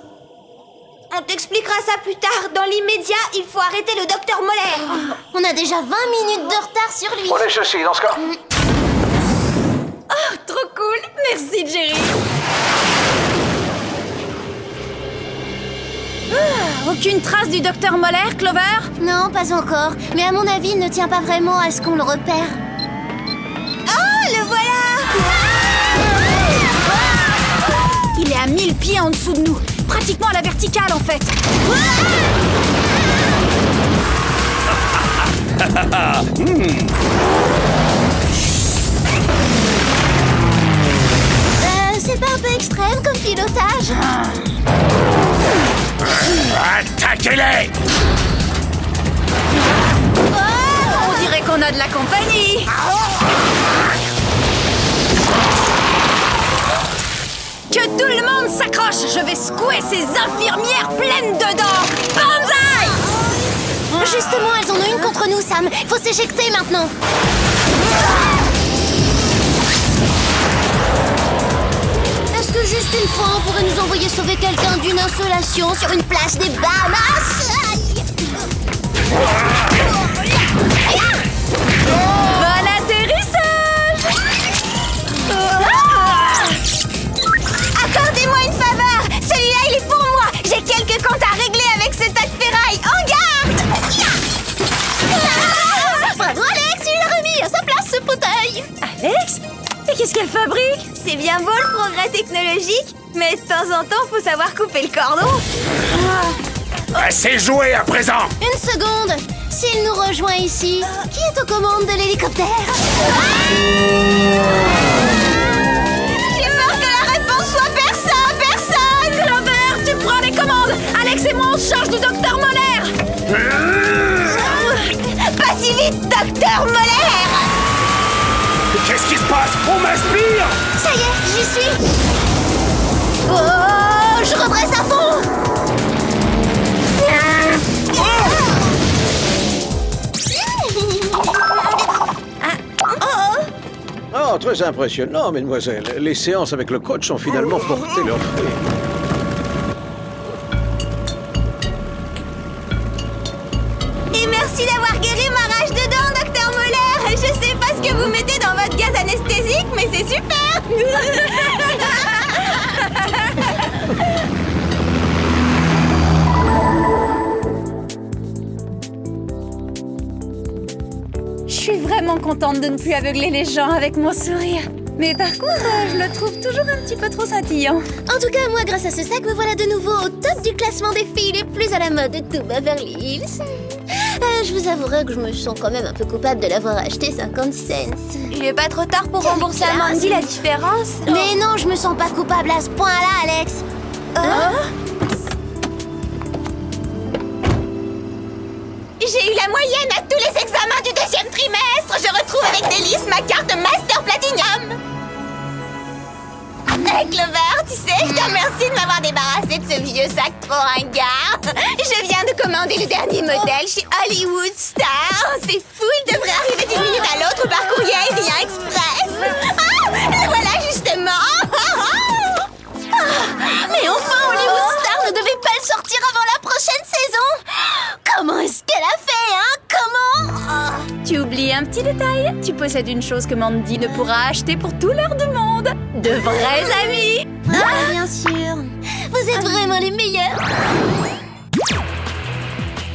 On t'expliquera ça plus tard. Dans l'immédiat, il faut arrêter le docteur Moller. On a déjà 20 minutes de retard sur lui. Prenez ceci dans ce cas. Oh, trop cool! Merci, Jerry! Aucune trace du docteur Moller, Clover? Non, pas encore. Mais à mon avis, il ne tient pas vraiment à ce qu'on le repère. Oh, le voilà! Il est à 1000 pieds en dessous de nous. Pratiquement à la verticale, en fait. C'est pas un peu extrême comme pilotage? Attaquez-les! On dirait qu'on a de la compagnie. Que tout le monde s'accroche. Je vais secouer ces infirmières pleines de dents. Banzai! Justement, elles en ont une contre nous, Sam. Faut s'éjecter maintenant. Est-ce que juste une fois, on pourrait nous envoyer sauver quelqu'un d'une insolation sur une plage des Bahamas? Bon atterrissage! Accordez-moi une faveur. Celui-là, il est pour moi. J'ai quelques comptes à régler avec ce tas de ferraille. En garde! Bravo, Alex! Il a remis à sa place ce fauteuil. Alex? Et qu'est-ce qu'elle fabrique? C'est bien beau le progrès technologique, mais de temps en temps, faut savoir couper le cordon. Assez joué à présent! Une seconde. S'il nous rejoint ici, qui est aux commandes de l'hélicoptère? J'ai peur que la réponse soit personne! Clover, tu prends les commandes! Alex et moi, on se charge du docteur Moller! Pas si vite, docteur Moller! Qu'est-ce qui se passe? On m'aspire! Ça y est, j'y suis. Oh, je redresse à fond. Oh, très impressionnant, mesdemoiselles. Les séances avec le coach ont finalement porté leurs fruits. Et merci d'avoir guéri ma rage de dents, Docteur Muller. Je sais pas ce que vous mettez dans votre gaz anesthésique, mais c'est super. Je suis vraiment contente de ne plus aveugler les gens avec mon sourire. Mais par contre, je le trouve toujours un petit peu trop scintillant. En tout cas, moi, grâce à ce sac, me voilà de nouveau au top du classement des filles les plus à la mode de tout Beverly Hills. Je vous avouerai que je me sens quand même un peu coupable de l'avoir acheté 50 cents. Il est pas trop tard pour rembourser à Mandy la différence. Mais non, je me sens pas coupable à ce point-là, Alex. J'ai eu la moyenne à tous les examens du 2e trimestre. Je retrouve avec délice ma carte Master Platinum. Hey Clover, tu sais, je te remercie de m'avoir débarrassé de ce vieux sac trop ringard. Je viens de commander le dernier modèle chez Hollywood Star. C'est fou, il devrait arriver d'une minute à l'autre par courrier aérien express. Ah, le voilà justement. Mais enfin, Hollywood Star ne devait pas le sortir avant la prochaine saison. Comment est-ce qu'elle a fait, hein? Comment? Tu oublies un petit détail. Tu possèdes une chose que Mandy ne pourra acheter pour tout l'heure du monde. De vrais amis. Ah, bien sûr. Vous êtes vraiment les meilleurs.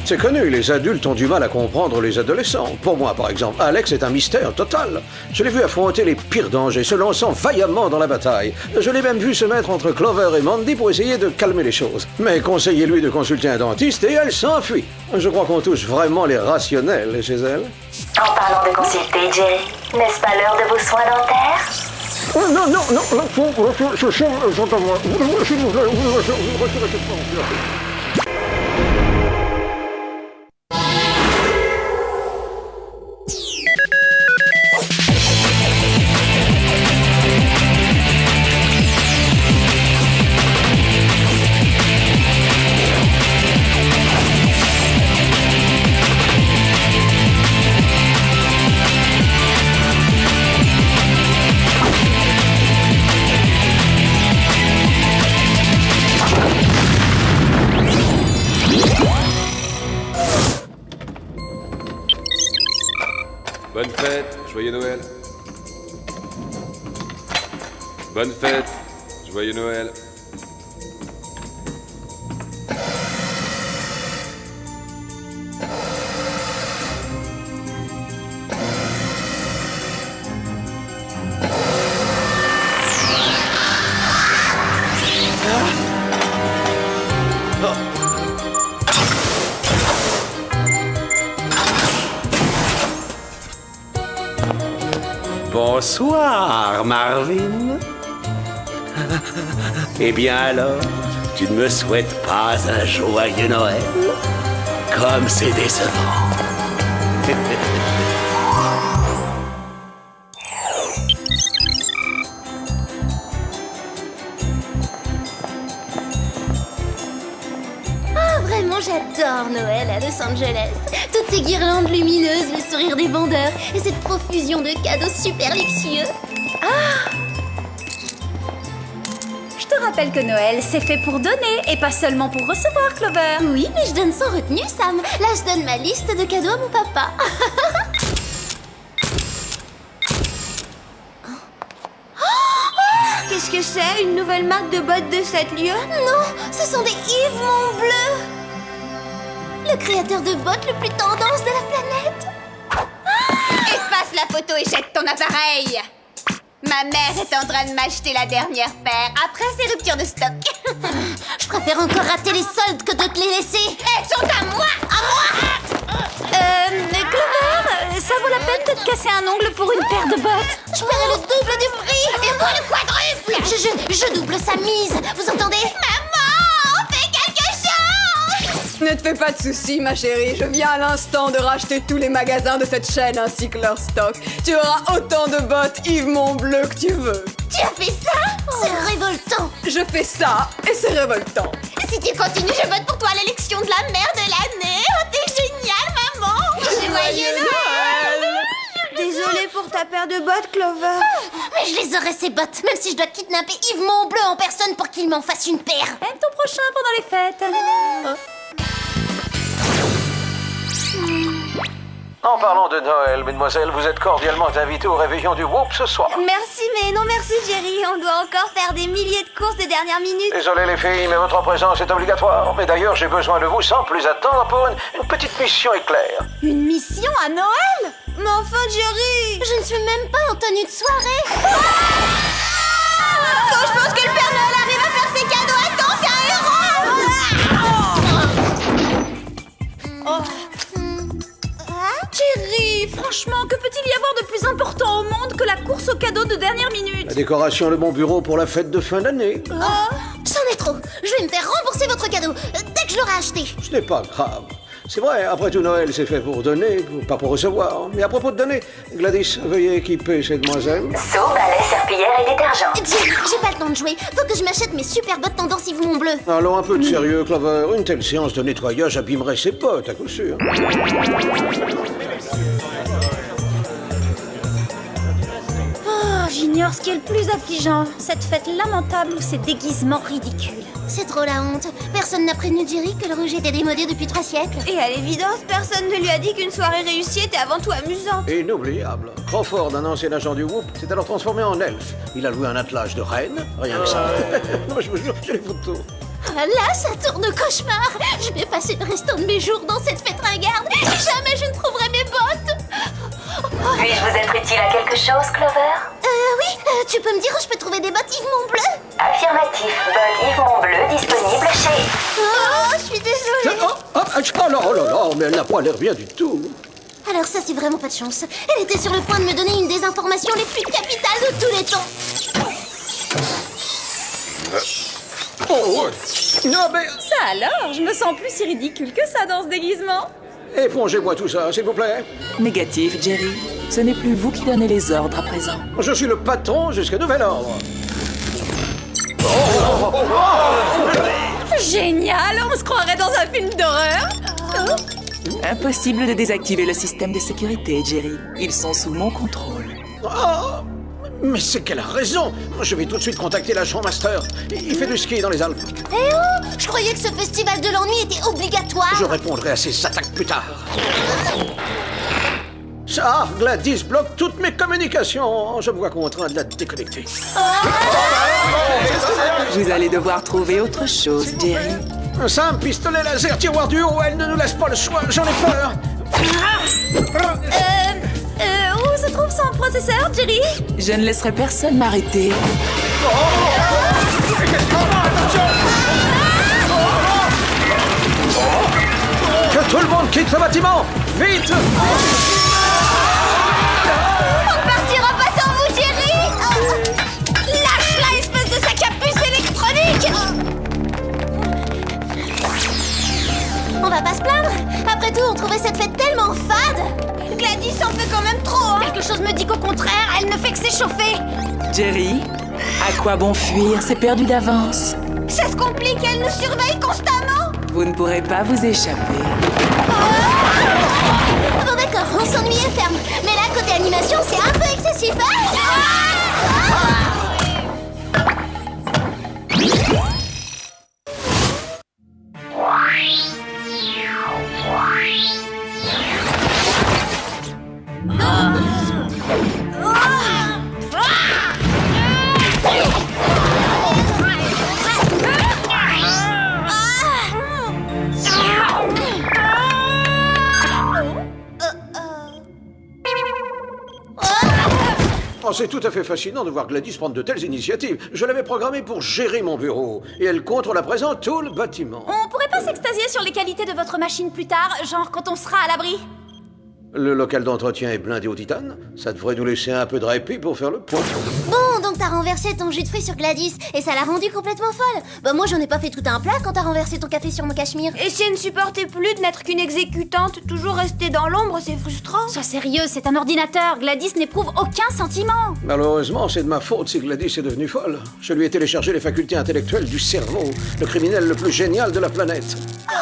C'est connu, les adultes ont du mal à comprendre les adolescents. Pour moi, par exemple, Alex est un mystère total. Je l'ai vu affronter les pires dangers, se lançant vaillamment dans la bataille. Je l'ai même vu se mettre entre Clover et Mandy pour essayer de calmer les choses. Mais conseillez-lui de consulter un dentiste et elle s'enfuit. Je crois qu'on touche vraiment les rationnels chez elle. En parlant de consulter, Jay, n'est-ce pas l'heure de vos soins dentaires? Non, Bonne fête, joyeux Noël. Bonne fête, joyeux Noël. Bonsoir, Marvin. Eh bien alors, tu ne me souhaites pas un joyeux Noël? Comme c'est décevant. Vraiment, j'adore Noël à Los Angeles. Toutes ces guirlandes lumineuses, le sourire des vendeurs et cette profusion de cadeaux super luxueux. Je te rappelle que Noël, c'est fait pour donner et pas seulement pour recevoir, Clover. Oui, mais je donne sans retenue, Sam. Là, je donne ma liste de cadeaux à mon papa. Qu'est-ce que c'est? Une nouvelle marque de bottes de 7 lieues? Non, ce sont des Yves Montbleu. Le créateur de bottes le plus tendance de la planète. Efface la photo et jette ton appareil. Ma mère est en train de m'acheter la dernière paire après ces ruptures de stock. Je préfère encore rater les soldes que de te les laisser. Elles sont à moi! À moi! Clover, ça vaut la peine de te casser un ongle pour une paire de bottes. Je paierai le double du prix. Et moi le quadruple! Je double sa mise. Vous entendez? Maman, fais quelque chose! Ne te fais pas de soucis, ma chérie. Je viens à l'instant de racheter tous les magasins de cette chaîne ainsi que leur stock. Tu auras autant de bottes Yves Montbleu que tu veux. Tu as fait ça? C'est révoltant. Je fais ça et c'est révoltant. Si tu continues, je vote pour toi à l'élection de la mère de l'année. Oh, t'es géniale, maman. Joyeux Noël. Désolée pour ta paire de bottes, Clover. Mais je les aurai ces bottes, même si je dois kidnapper Yves Montbleu en personne pour qu'il m'en fasse une paire. Aime ton prochain pendant les fêtes. En parlant de Noël, mesdemoiselles, vous êtes cordialement invitées au réveillon du Whoop ce soir. Merci, mais non merci, Jerry. On doit encore faire des milliers de courses de dernière minute. Désolé les filles, mais votre présence est obligatoire. Mais d'ailleurs, j'ai besoin de vous sans plus attendre pour une petite mission éclair. Une mission à Noël? Mais enfin, Jerry! Je ne suis même pas en tenue de soirée. Quand je pense que le Père Noël arrive à faire ses cadeaux à temps, c'est un héros. Jerry, franchement, que peut-il y avoir de plus important au monde que la course aux cadeaux de dernière minute? La décoration de mon bureau pour la fête de fin d'année. C'en est trop. Je vais me faire rembourser votre cadeau dès que je l'aurai acheté. Ce n'est pas grave. C'est vrai, après tout, Noël, c'est fait pour donner, pas pour recevoir. Mais à propos de donner, Gladys, veuillez équiper ces demoiselles. Seau, balai, serpillière et détergent. Jerry, j'ai pas le temps de jouer. Faut que je m'achète mes super bottes tendance Yves Montbleu. Allons, un peu de sérieux, Clover. Une telle séance de nettoyage abîmerait ses potes, à coup sûr. J'ignore ce qui est le plus affligeant. Cette fête lamentable ou ces déguisements ridicules. C'est trop la honte. Personne n'a prévenu Jerry que le rouge était démodé depuis 3 siècles. Et à l'évidence, personne ne lui a dit qu'une soirée réussie était avant tout amusante. Inoubliable. Crawford, un ancien agent du Whoop, s'est alors transformé en elfe. Il a loué un attelage de reine, rien que ça. Non, je vous jure, j'ai les photos. Ah là, ça tourne au cauchemar. Je vais passer le restant de mes jours dans cette fête ringarde. Jamais je ne trouverai mes bottes. Puis-je vous être utile à quelque chose, Clover? Oui, tu peux me dire où je peux trouver des bottes Yves Montbleu? Affirmatif. Bottes Yves Montbleu disponible chez... Oh, je suis désolée. Oh là, mais elle n'a pas l'air bien du tout. Alors ça, c'est vraiment pas de chance. Elle était sur le point de me donner une des informations les plus capitales de tous les temps. Non, mais... Ça alors, je me sens plus si ridicule que ça dans ce déguisement. Épongez-moi tout ça, s'il vous plaît. Négatif, Jerry. Ce n'est plus vous qui donnez les ordres à présent. Je suis le patron jusqu'à nouvel ordre. Génial, on se croirait dans un film d'horreur. Impossible de désactiver le système de sécurité, Jerry. Ils sont sous mon contrôle. Oh, mais c'est qu'elle a raison. Je vais tout de suite contacter l'agent Master. Il fait du ski dans les Alpes. Eh oh, je croyais que ce festival de l'ennui était obligatoire. Je répondrai à ses attaques plus tard. Ça, Gladys bloque toutes mes communications. Je me vois contraint de la déconnecter. Vous allez devoir trouver autre chose, Jerry. Sam, pistolet laser, tiroir du haut, elle ne nous laisse pas le choix. J'en ai peur. Où se trouve son processeur, Jerry? Je ne laisserai personne m'arrêter. Que tout le monde quitte le bâtiment. Vite. On partira pas sans vous, Jerry. Lâche-la, espèce de sac à puce électronique. On va pas se plaindre. Après tout, on trouvait cette fête tellement fade. Gladys en fait quand même trop, hein. Quelque chose me dit qu'au contraire, elle ne fait que s'échauffer. Jerry, à quoi bon fuir? C'est perdu d'avance. Ça se complique, elle nous surveille constamment. Vous ne pourrez pas vous échapper. Bon d'accord, on s'ennuie et ferme. Mais là, côté animation, c'est un peu excessif. Oh, c'est tout à fait fascinant de voir Gladys prendre de telles initiatives. Je l'avais programmée pour gérer mon bureau. Et elle contrôle à présent tout le bâtiment. On pourrait pas s'extasier sur les qualités de votre machine plus tard, genre quand on sera à l'abri? Le local d'entretien est blindé au titane. Ça devrait nous laisser un peu de répit pour faire le point. Bon, donc t'as renversé ton jus de fruits sur Gladys et ça l'a rendue complètement folle. Bah moi j'en ai pas fait tout un plat quand t'as renversé ton café sur mon cachemire. Et si elle ne supportait plus de n'être qu'une exécutante, toujours restée dans l'ombre, c'est frustrant. Sois sérieux, c'est un ordinateur. Gladys n'éprouve aucun sentiment. Malheureusement, c'est de ma faute si Gladys est devenue folle. Je lui ai téléchargé les facultés intellectuelles du cerveau, le criminel le plus génial de la planète.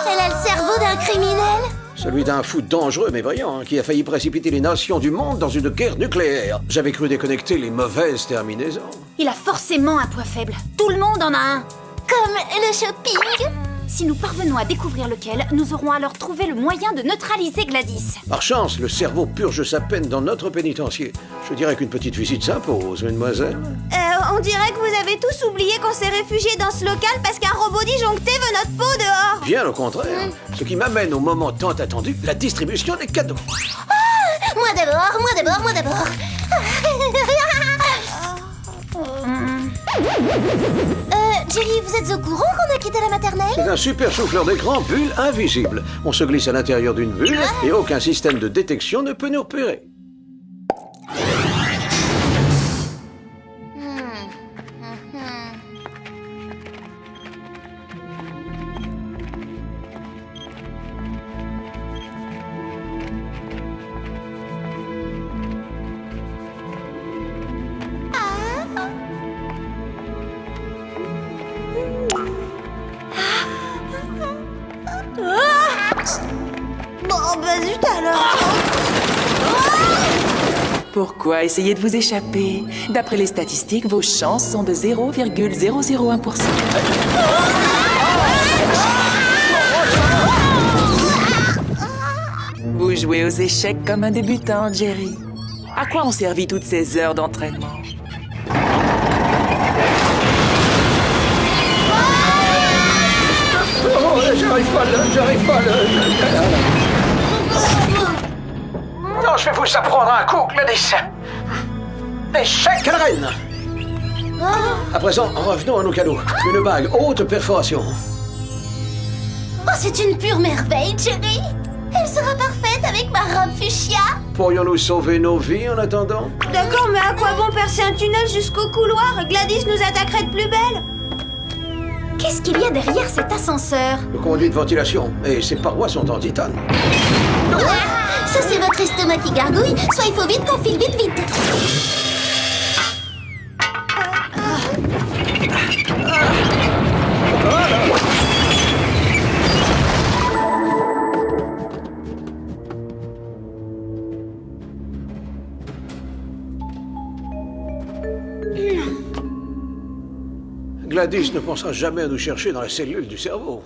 Elle a le cerveau d'un criminel? Celui d'un fou dangereux mais brillant, qui a failli précipiter les nations du monde dans une guerre nucléaire. J'avais cru déconnecter les mauvaises terminaisons. Il a forcément un point faible. Tout le monde en a un. Comme le shopping? Si nous parvenons à découvrir lequel, nous aurons alors trouvé le moyen de neutraliser Gladys. Par chance, le cerveau purge sa peine dans notre pénitencier. Je dirais qu'une petite visite s'impose, mademoiselle. On dirait que vous avez tous oublié qu'on s'est réfugiés dans ce local parce qu'un robot disjoncté veut notre peau dehors. Bien au contraire. Ce qui m'amène au moment tant attendu, la distribution des cadeaux. Ah, moi d'abord. Jerry, vous êtes au courant qu'on a quitté la maternelle? C'est un super souffleur d'écran, bulle invisible. On se glisse à l'intérieur d'une bulle et aucun système de détection ne peut nous repérer. Bon, bah zut alors. Pourquoi essayer de vous échapper? D'après les statistiques, vos chances sont de 0,001%. Vous jouez aux échecs comme un débutant, Jerry. À quoi ont servi toutes ces heures d'entraînement? Oh, j'arrive pas là. Non, je vais vous apprendre un coup, Gladys. Échec à la reine. À présent, revenons à nos cadeaux. Une bague, haute perforation. Oh, c'est une pure merveille, Jerry. Elle sera parfaite avec ma robe fuchsia. Pourrions-nous sauver nos vies en attendant? D'accord, mais à quoi bon percer un tunnel jusqu'au couloir? Gladys nous attaquerait de plus belle. Qu'est-ce qu'il y a derrière cet ascenseur? Le conduit de ventilation, et ses parois sont en titane. Ça, c'est votre estomac qui gargouille, soit il faut vite qu'on file vite. Gladys ne pensera jamais à nous chercher dans la cellule du cerveau.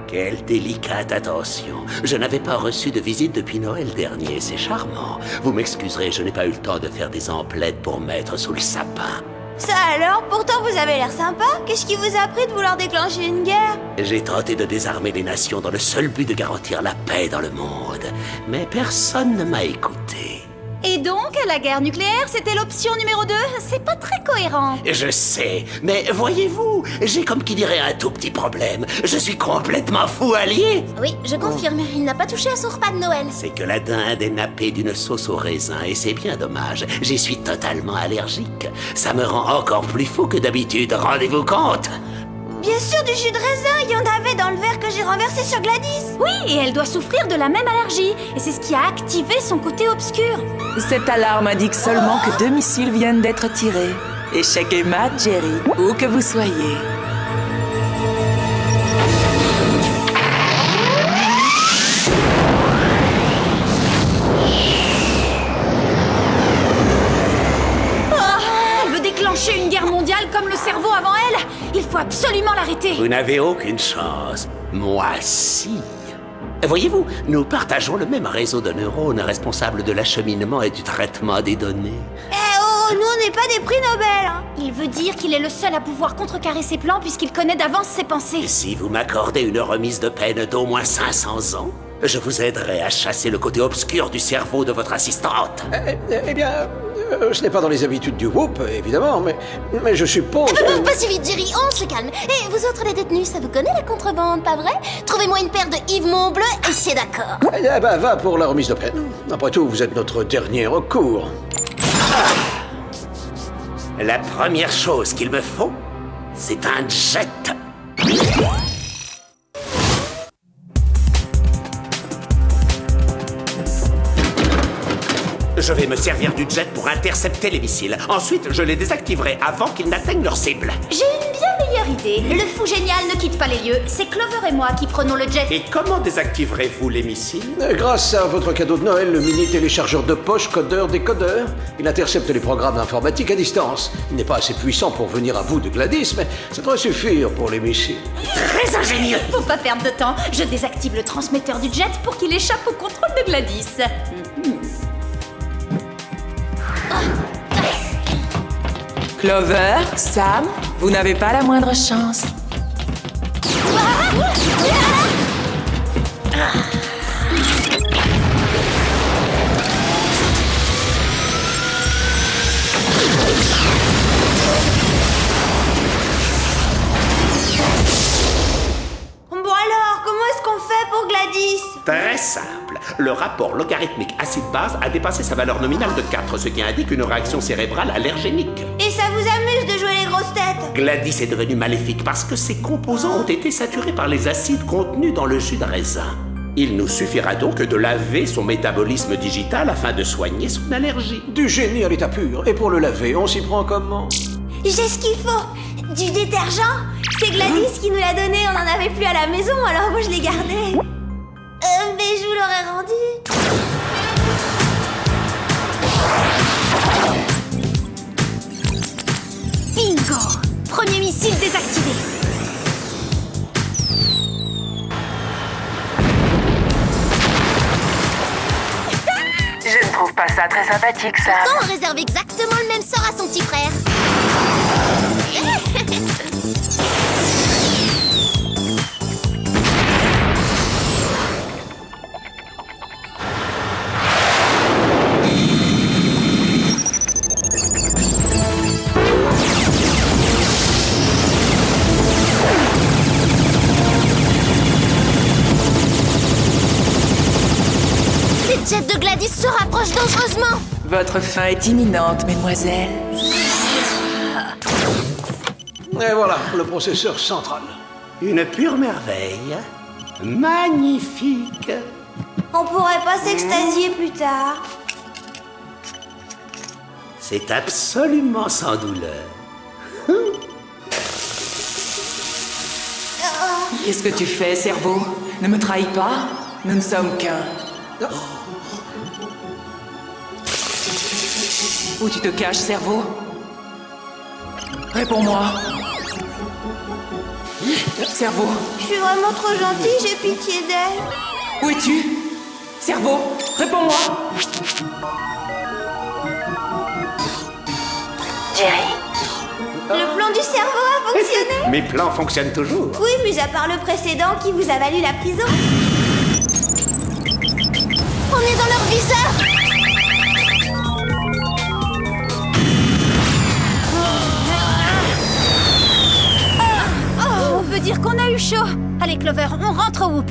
Quelle délicate attention. Je n'avais pas reçu de visite depuis Noël dernier, c'est charmant. Vous m'excuserez, je n'ai pas eu le temps de faire des emplettes pour mettre sous le sapin. Ça alors? Pourtant vous avez l'air sympa. Qu'est-ce qui vous a pris de vouloir déclencher une guerre? J'ai tenté de désarmer les nations dans le seul but de garantir la paix dans le monde. Mais personne ne m'a écouté. Et donc, la guerre nucléaire, c'était l'option numéro 2? C'est pas très cohérent. Je sais, mais voyez-vous, j'ai comme qui dirait un tout petit problème. Je suis complètement fou allié. Oui, je confirme, il n'a pas touché à son repas de Noël. C'est que la dinde est nappée d'une sauce au raisin et c'est bien dommage. J'y suis totalement allergique. Ça me rend encore plus fou que d'habitude, rendez-vous compte? Bien sûr, du jus de raisin, il y en avait dans le verre que j'ai renversé sur Gladys. Oui, et elle doit souffrir de la même allergie. Et c'est ce qui a activé son côté obscur. Cette alarme indique seulement que 2 missiles viennent d'être tirés. Échec et mat, Jerry, où que vous soyez. Elle veut déclencher une guerre mondiale comme le cerveau avant elle. Il faut absolument l'arrêter. Vous n'avez aucune chance. Moi, si. Voyez-vous, nous partageons le même réseau de neurones responsables de l'acheminement et du traitement des données. Eh oh, nous on n'est pas des prix Nobel, hein. Il veut dire qu'il est le seul à pouvoir contrecarrer ses plans puisqu'il connaît d'avance ses pensées. Et si vous m'accordez une remise de peine d'au moins 500 ans, Je vous aiderai à chasser le côté obscur du cerveau de votre assistante. Eh bien, ce n'est pas dans les habitudes du Whoop, évidemment, mais je suppose que... Pas si vite, Jerry, on se calme. Et vous autres, les détenus, ça vous connaît la contrebande, pas vrai? Trouvez-moi une paire de Yves Montbleu et c'est d'accord. Eh ben, va pour la remise de peine. Après tout, vous êtes notre dernier recours. La première chose qu'il me faut, c'est un jet. Je vais me servir du jet pour intercepter les missiles. Ensuite, je les désactiverai avant qu'ils n'atteignent leur cible. J'ai une bien meilleure idée. Le fou génial ne quitte pas les lieux. C'est Clover et moi qui prenons le jet. Et comment désactiverez-vous les missiles? Grâce à votre cadeau de Noël, le mini téléchargeur de poche codeur-décodeur, il intercepte les programmes informatiques à distance. Il n'est pas assez puissant pour venir à bout de Gladys, mais ça devrait suffire pour les missiles. Très ingénieux! Faut pas perdre de temps. Je désactive le transmetteur du jet pour qu'il échappe au contrôle de Gladys. Clover, Sam, vous n'avez pas la moindre chance. Bon alors, comment est-ce qu'on fait pour Gladys? Très simple. Le rapport logarithmique acide-base a dépassé sa valeur nominale de 4, ce qui indique une réaction cérébrale allergénique. Et ça vous amuse de jouer les grosses têtes? Gladys est devenue maléfique parce que ses composants ont été saturés par les acides contenus dans le jus de raisin. Il nous suffira donc de laver son métabolisme digital afin de soigner son allergie. Du génie à l'état pur. Et pour le laver, on s'y prend comment? J'ai ce qu'il faut. Du détergent. C'est Gladys qui nous l'a donné, on n'en avait plus à la maison, alors moi je l'ai gardé. Mais je vous l'aurais rendu. Bingo! Premier missile désactivé. Je ne trouve pas ça très sympathique, Sam. On réserve exactement le même sort à son petit frère. Les jets de Gladys se rapprochent dangereusement. Votre fin est imminente, mesdemoiselles. Et voilà, le processeur central. Une pure merveille. Magnifique. On pourrait pas s'extasier plus tard. C'est absolument sans douleur. Qu'est-ce que tu fais, cerveau? Ne me trahis pas. Nous ne sommes qu'un. Où tu te caches, cerveau? Réponds-moi. Cerveau, Je suis vraiment trop gentille, j'ai pitié d'elle. où es-tu? Cerveau, réponds-moi. Jerry? Le plan du cerveau a fonctionné. Mes plans fonctionnent toujours. Oui, mis à part le précédent qui vous a valu la prison. On est dans leur viseur. Oh, on veut dire qu'on a eu chaud. Allez, Clover, on rentre au Whoop.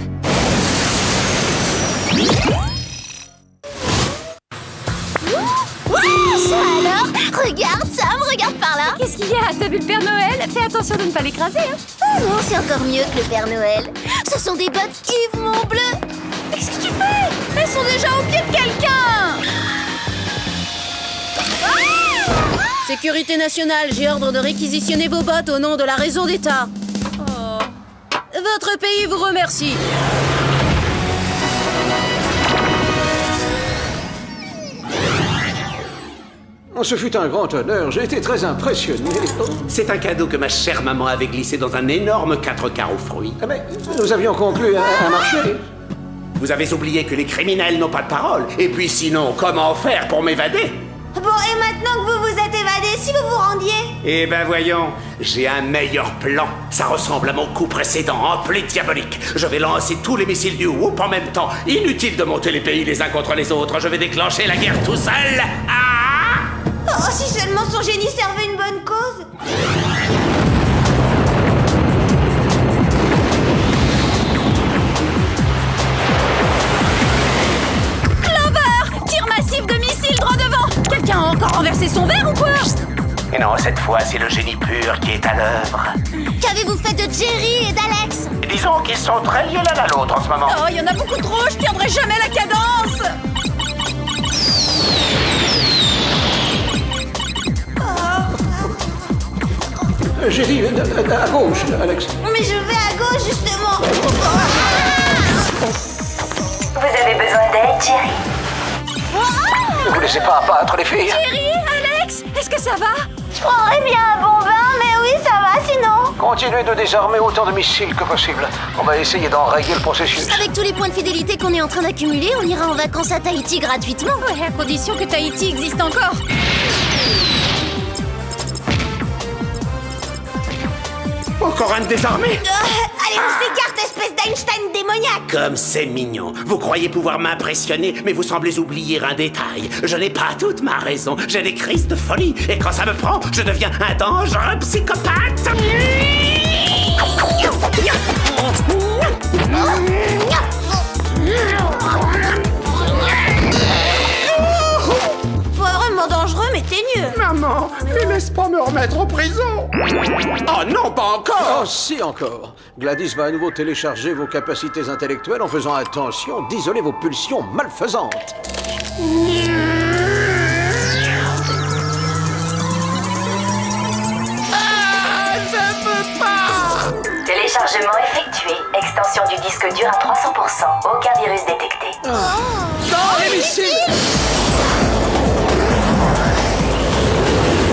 Ça alors? Regarde, Sam, regarde par là. Qu'est-ce qu'il y a? T'as vu le Père Noël? Fais attention de ne pas l'écraser, hein. Oh non, c'est encore mieux que le Père Noël. Ce sont des bottes Yves Montbleu. Qu'est-ce que tu fais? Elles sont déjà au pied de quelqu'un. Sécurité nationale, j'ai ordre de réquisitionner vos bottes au nom de la raison d'État. Oh. Votre pays vous remercie. Ce fut un grand honneur, j'ai été très impressionné. C'est un cadeau que ma chère maman avait glissé dans un énorme 4 quarts aux fruits. Ah, mais nous avions conclu un marché. Vous avez oublié que les criminels n'ont pas de parole. Et puis sinon, comment faire pour m'évader? Bon, et maintenant que vous vous êtes évadé, si vous vous rendiez? Eh ben voyons, j'ai un meilleur plan. Ça ressemble à mon coup précédent, en plus diabolique. Je vais lancer tous les missiles du Whoop en même temps. Inutile de monter les pays les uns contre les autres. Je vais déclencher la guerre tout seul. Ah! Oh, si seulement son génie servait une bonne cause. De missiles droit devant! Quelqu'un a encore renversé son verre ou quoi? Et non, cette fois, c'est le génie pur qui est à l'œuvre. Qu'avez-vous fait de Jerry et d'Alex? Disons qu'ils sont très liés l'un à l'autre en ce moment. Oh, il y en a beaucoup trop, je tiendrai jamais la cadence! Jerry, à gauche, Alex. Mais je vais à gauche, justement. Vous avez besoin d'aide, Jerry? Ne vous laissez pas abattre, les filles. Jerry, Alex, est-ce que ça va? Je prendrais bien un bon bain, mais oui, ça va sinon. Continuez de désarmer autant de missiles que possible. On va essayer d'enrayer le processus. Avec tous les points de fidélité qu'on est en train d'accumuler, on ira en vacances à Tahiti gratuitement. Ouais, à condition que Tahiti existe encore. Encore un désarmé? Allez, on s'écarte, espèce d'Einstein démoniaque. Comme c'est mignon. Vous croyez pouvoir m'impressionner, mais vous semblez oublier un détail. Je n'ai pas toute ma raison. J'ai des crises de folie. Et quand ça me prend, je deviens un dangereux psychopathe. Pas vraiment dangereux, mais t'es mieux. Maman, ne laisse pas me remettre en prison. Oh non, pas encore. Oh, si encore. Gladys va à nouveau télécharger vos capacités intellectuelles en faisant attention d'isoler vos pulsions malfaisantes. Téléchargement effectué. Extension du disque dur à 300%. Aucun virus détecté. Dans les missiles!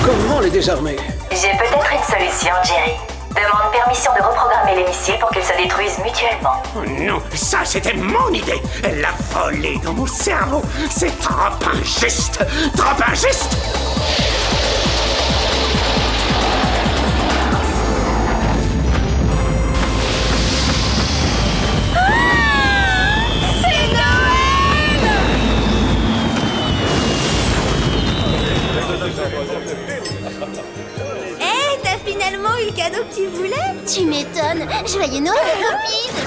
Comment les désarmer? J'ai peut-être une solution, Jerry. Demande permission de reprogrammer les missiles pour qu'ils se détruisent mutuellement. Oh non, ça c'était mon idée. Elle l'a volé dans mon cerveau. C'est trop injuste. Trop injuste. Hé, t'as finalement eu le cadeau que tu voulais? Tu m'étonnes. Joyeux Noël, copine.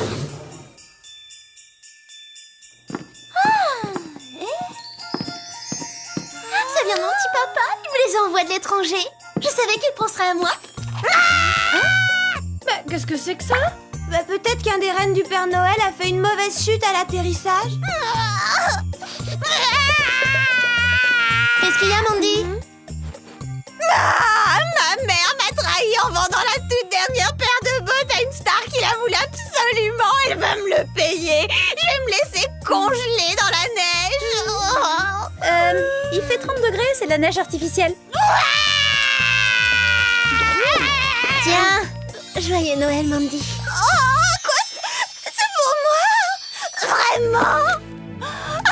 Ça vient de mon petit papa. Il me les envoie de l'étranger. Je savais qu'il penserait à moi. Bah, qu'est-ce que c'est que ça? Bah, peut-être qu'un des rennes du Père Noël a fait une mauvaise chute à l'atterrissage. Qu'est-ce qu'il y a, Mandy? Ah, ma mère m'a trahi en vendant la toute dernière paire de bottes à une star qui la voulait absolument. Elle va me le payer. Je vais me laisser congeler dans la neige. Il fait 30 degrés, c'est de la neige artificielle. Tiens, joyeux Noël, Mandy. Oh, quoi? C'est pour moi? Vraiment?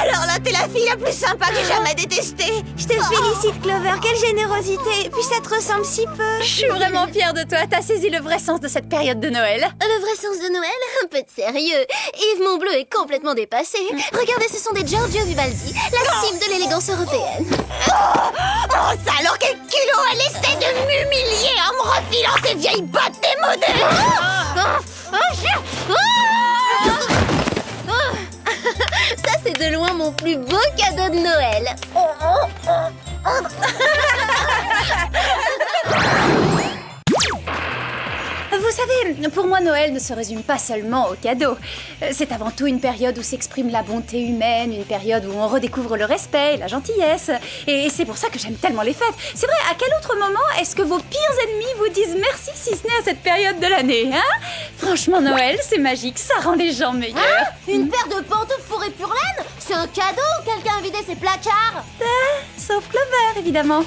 Alors là, t'es la fille la plus sympa que j'ai jamais détestée. Je te félicite, Clover. Quelle générosité. Et puis ça te ressemble si peu. Je suis vraiment fière de toi. T'as saisi le vrai sens de cette période de Noël. Le vrai sens de Noël? Un peu de sérieux. Yves Montbleu est complètement dépassé. Regardez, ce sont des Giorgio Vivaldi, la cime de l'élégance européenne. Oh, ça alors, quel culot. Elle essaie de m'humilier en me refilant ses vieilles bottes démodées. Ça, c'est de loin mon plus beau cadeau de Noël. Vous savez, pour moi, Noël ne se résume pas seulement aux cadeaux. C'est avant tout une période où s'exprime la bonté humaine, une période où on redécouvre le respect et la gentillesse. Et c'est pour ça que j'aime tellement les fêtes. C'est vrai, à quel autre moment est-ce que vos pires ennemis vous disent merci si ce n'est à cette période de l'année, hein? Franchement, Noël, c'est magique, ça rend les gens meilleurs. Hein? Une paire de pantoufles fourrées pure laine? C'est un cadeau ou quelqu'un a vidé ses placards? Sauf Clover, évidemment.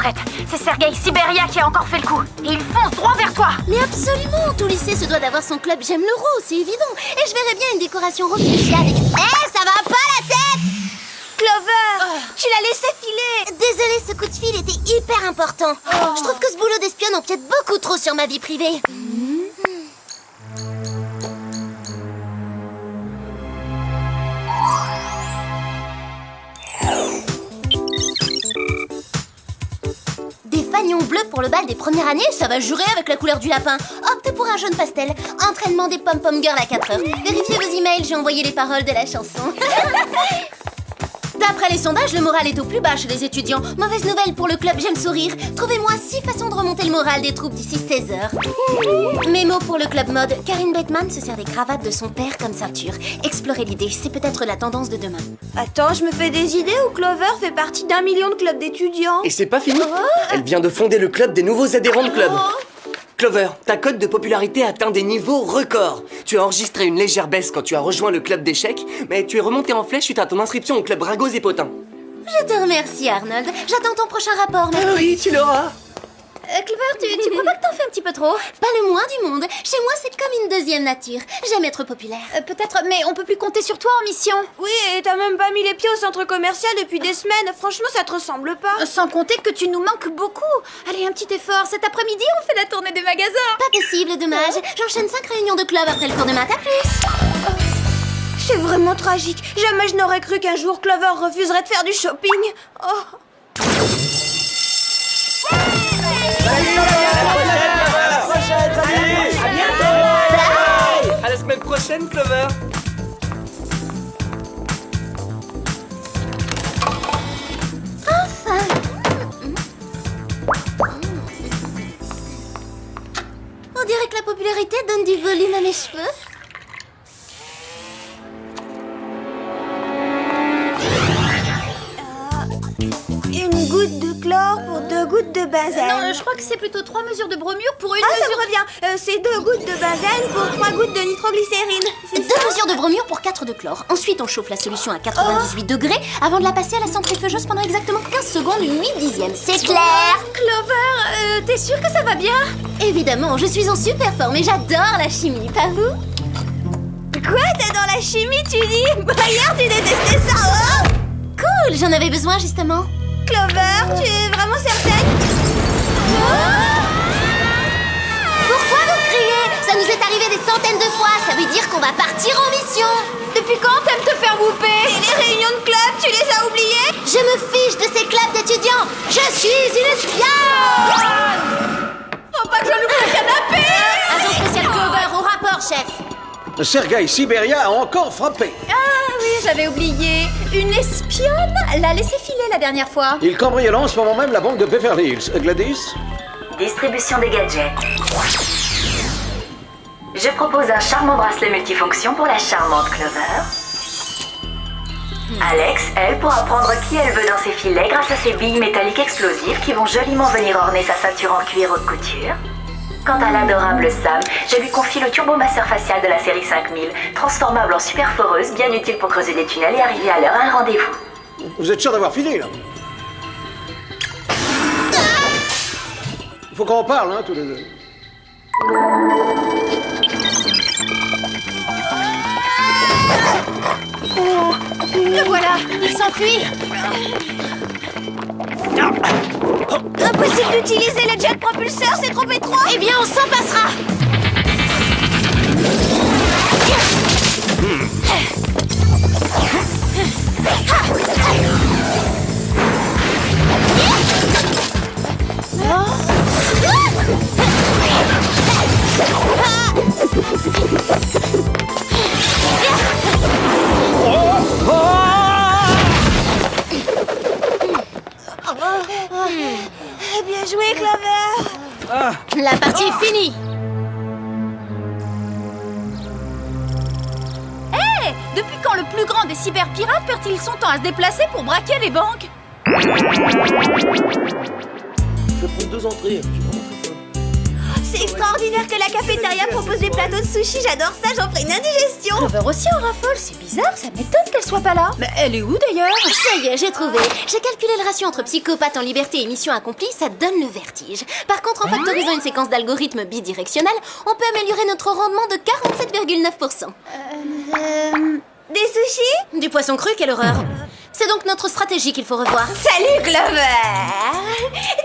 Arrête, c'est Sergei Siberia qui a encore fait le coup. Et il fonce droit vers toi. Mais absolument, tout lycée se doit d'avoir son club J'aime l'euro, c'est évident. Et je verrais bien une décoration rose fléchée avec... Ça va pas la tête Clover, tu l'as laissé filer. Désolée, ce coup de fil était hyper important. Je trouve que ce boulot d'espionne empiète beaucoup trop sur ma vie privée. Des fanions bleus pour le bal des premières années, ça va jurer avec la couleur du lapin. Optez pour un jaune pastel. Entraînement des pom-pom girls à 4 heures. Vérifiez vos emails, j'ai envoyé les paroles de la chanson. D'après les sondages, le moral est au plus bas chez les étudiants. Mauvaise nouvelle pour le club J'aime sourire. Trouvez-moi 6 façons de remonter le moral des troupes d'ici 16 heures. Mémo pour le club mode. Karine Bateman se sert des cravates de son père comme ceinture. Explorez l'idée, c'est peut-être la tendance de demain. Attends, je me fais des idées où Clover fait partie d'1 million de clubs d'étudiants. Et c'est pas fini. Elle vient de fonder le club des nouveaux adhérents de club. Clover, ta cote de popularité atteint des niveaux records. Tu as enregistré une légère baisse quand tu as rejoint le club d'échecs, mais tu es remonté en flèche suite à ton inscription au club Ragos et Potins. Je te remercie, Arnold. J'attends ton prochain rapport, Ah oui, tu l'auras. Clover, tu crois pas que t'en fais un petit peu trop? Pas le moins du monde. Chez moi, c'est comme une deuxième nature. J'aime être populaire. Peut-être, mais on peut plus compter sur toi en mission. Oui, et t'as même pas mis les pieds au centre commercial depuis des semaines. Franchement, ça te ressemble pas. Sans compter que tu nous manques beaucoup. Allez, un petit effort. Cet après-midi, on fait la tournée des magasins. Pas possible, dommage. J'enchaîne 5 réunions de club après le cours de maths. À plus. C'est vraiment tragique. Jamais je n'aurais cru qu'un jour Clover refuserait de faire du shopping. À la semaine prochaine, Clover. Enfin. On dirait que la popularité donne du volume à mes cheveux. Une goutte de chlore pour 2 gouttes de benzène. Non, je crois que c'est plutôt 3 mesures de bromure pour une ça mesure... me revient. C'est 2 gouttes de benzène pour 3 gouttes de nitroglycérine. 2 mesures de bromure pour 4 de chlore. Ensuite, on chauffe la solution à 98 degrés avant de la passer à la centrifugeuse pendant exactement 15 secondes, 8 dixièmes. C'est clair? Clover, t'es sûre que ça va bien? Évidemment, je suis en super forme et j'adore la chimie, pas vous? Quoi? T'es dans la chimie, tu dis? Hier, tu détestais ça, Cool, j'en avais besoin justement. Clover, tu es vraiment certaine? Pourquoi vous criez? Ça nous est arrivé des centaines de fois, ça veut dire qu'on va partir en mission. Depuis quand t'aimes te faire whooper? Et les réunions de club, tu les as oubliées? Je me fiche de ces clubs d'étudiants. Je suis une espionne. Faut pas que je loupe le canapé. Agent spécial Clover, au rapport, chef. Sergei Siberia a encore frappé. Ah oui, j'avais oublié. Une espionne l'a laissé filer la dernière fois. Il cambriole en ce moment même la banque de Beverly Hills. Gladys? Distribution des gadgets. Je propose un charmant bracelet multifonction pour la charmante Clover. Alex, elle, pourra prendre qui elle veut dans ses filets grâce à ses billes métalliques explosives qui vont joliment venir orner sa ceinture en cuir haute couture. Quant à l'adorable Sam, je lui confie le turbomasseur facial de la série 5000, transformable en super foreuse, bien utile pour creuser des tunnels et arriver à l'heure à un rendez-vous. Vous êtes sûr d'avoir fini, là? Faut qu'on parle, hein, tous les deux. Le voilà, il s'enfuit. Impossible d'utiliser le jet propulseur, c'est trop étroit. Eh bien, on s'en passera. Bien joué, Clover. La partie est finie. Hé, depuis quand le plus grand des cyberpirates perd-il son temps à se déplacer pour braquer les banques? Je vais prendre 2 entrées. C'est extraordinaire. extraordinaire que la cafétéria propose des plateaux de sushi. J'adore ça, j'en ferai une indigestion. Clover aussi en raffole, c'est bizarre, ça m'étonne qu'elle soit pas là. Mais elle est où d'ailleurs? Ça y est, j'ai trouvé. J'ai calculé le ratio entre psychopathe en liberté et mission accomplie, ça donne le vertige. Par contre, en factorisant une séquence d'algorithmes bidirectionnels, on peut améliorer notre rendement de 47,9%. Des sushis? Du poisson cru, quelle horreur. C'est donc notre stratégie qu'il faut revoir. Salut Clover!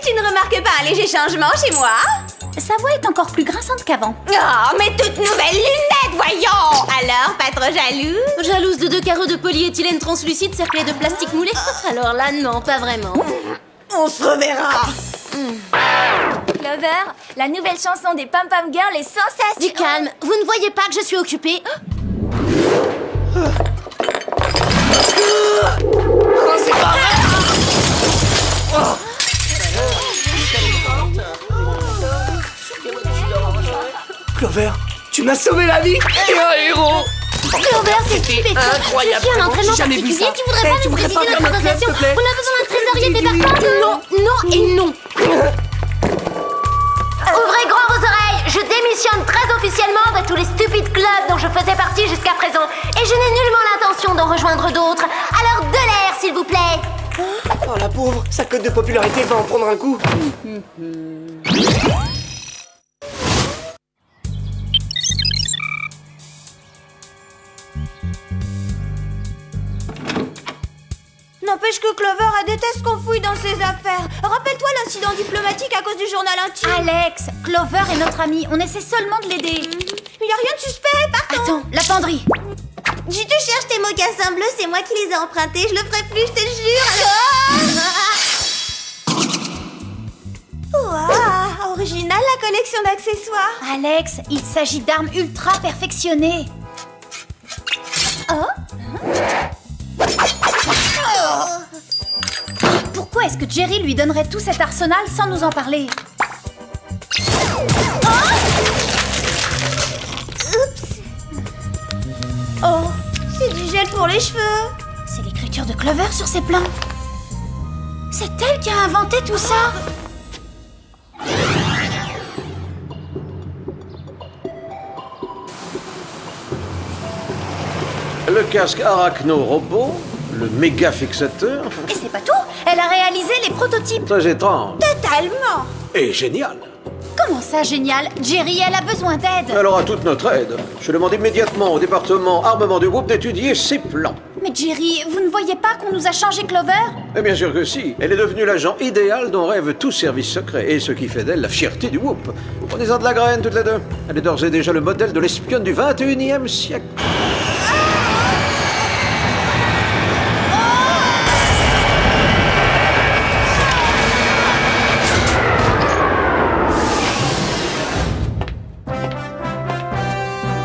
Tu ne remarques pas un léger changement chez moi? Sa voix est encore plus grinçante qu'avant. Oh, mais toutes nouvelles lunettes, voyons! Alors, pas trop jalouse? Jalouse de 2 carreaux de polyéthylène translucide cerclés de plastique moulé? Alors là, non, pas vraiment. On se reverra! Clover, la nouvelle chanson des Pam Pam Girls est sensationnelle. Du calme, vous ne voyez pas que je suis occupée? Oh, c'est pas vrai! Clover, tu m'as sauvé la vie. T'es un héros. Clover, c'est stupéfiant. Incroyable. Je suis un entraînement J'ai jamais vu particulier. ça. Tu voudrais pas Tu nous voudrais présider pas notre faire notre association? club, s'il te plaît? On a besoin d'un trésorier débarquant. Non, non et non. Ouvrez grand vos oreilles. Je démissionne très officiellement de tous les stupides clubs dont je faisais partie jusqu'à présent. Et je n'ai nullement l'intention d'en rejoindre d'autres. Alors de l'air, s'il vous plaît. Oh la pauvre, sa cote de popularité va en prendre un coup. N'empêche que Clover, elle déteste qu'on fouille dans ses affaires. Rappelle-toi l'incident diplomatique à cause du journal intime. Alex, Clover est notre amie, on essaie seulement de l'aider. Il y a rien de suspect, pardon. Attends, la penderie. Si tu cherches tes mocassins bleus, c'est moi qui les ai empruntés. Je le ferai plus, je te le jure. Waouh, original la collection d'accessoires. Alex, il s'agit d'armes ultra perfectionnées. Pourquoi est-ce que Jerry lui donnerait tout cet arsenal sans nous en parler? Oh, c'est du gel pour les cheveux. C'est l'écriture de Clover sur ses plans. C'est elle qui a inventé tout ça. Le casque arachno-robot, le méga fixateur, Et c'est pas tout, elle a réalisé les prototypes. très étrange Totalement. et génial. Comment ça, génial? Jerry, elle a besoin d'aide. Elle aura toute notre aide. Je demande immédiatement au département armement du groupe d'étudier ses plans. Mais Jerry, vous ne voyez pas qu'on nous a changé Clover? Et bien sûr que si. Elle est devenue l'agent idéal dont rêve tout service secret, et ce qui fait d'elle la fierté du groupe. Prenez-en de la graine toutes les deux. Elle est d'ores et déjà le modèle de l'espionne du 21e siècle.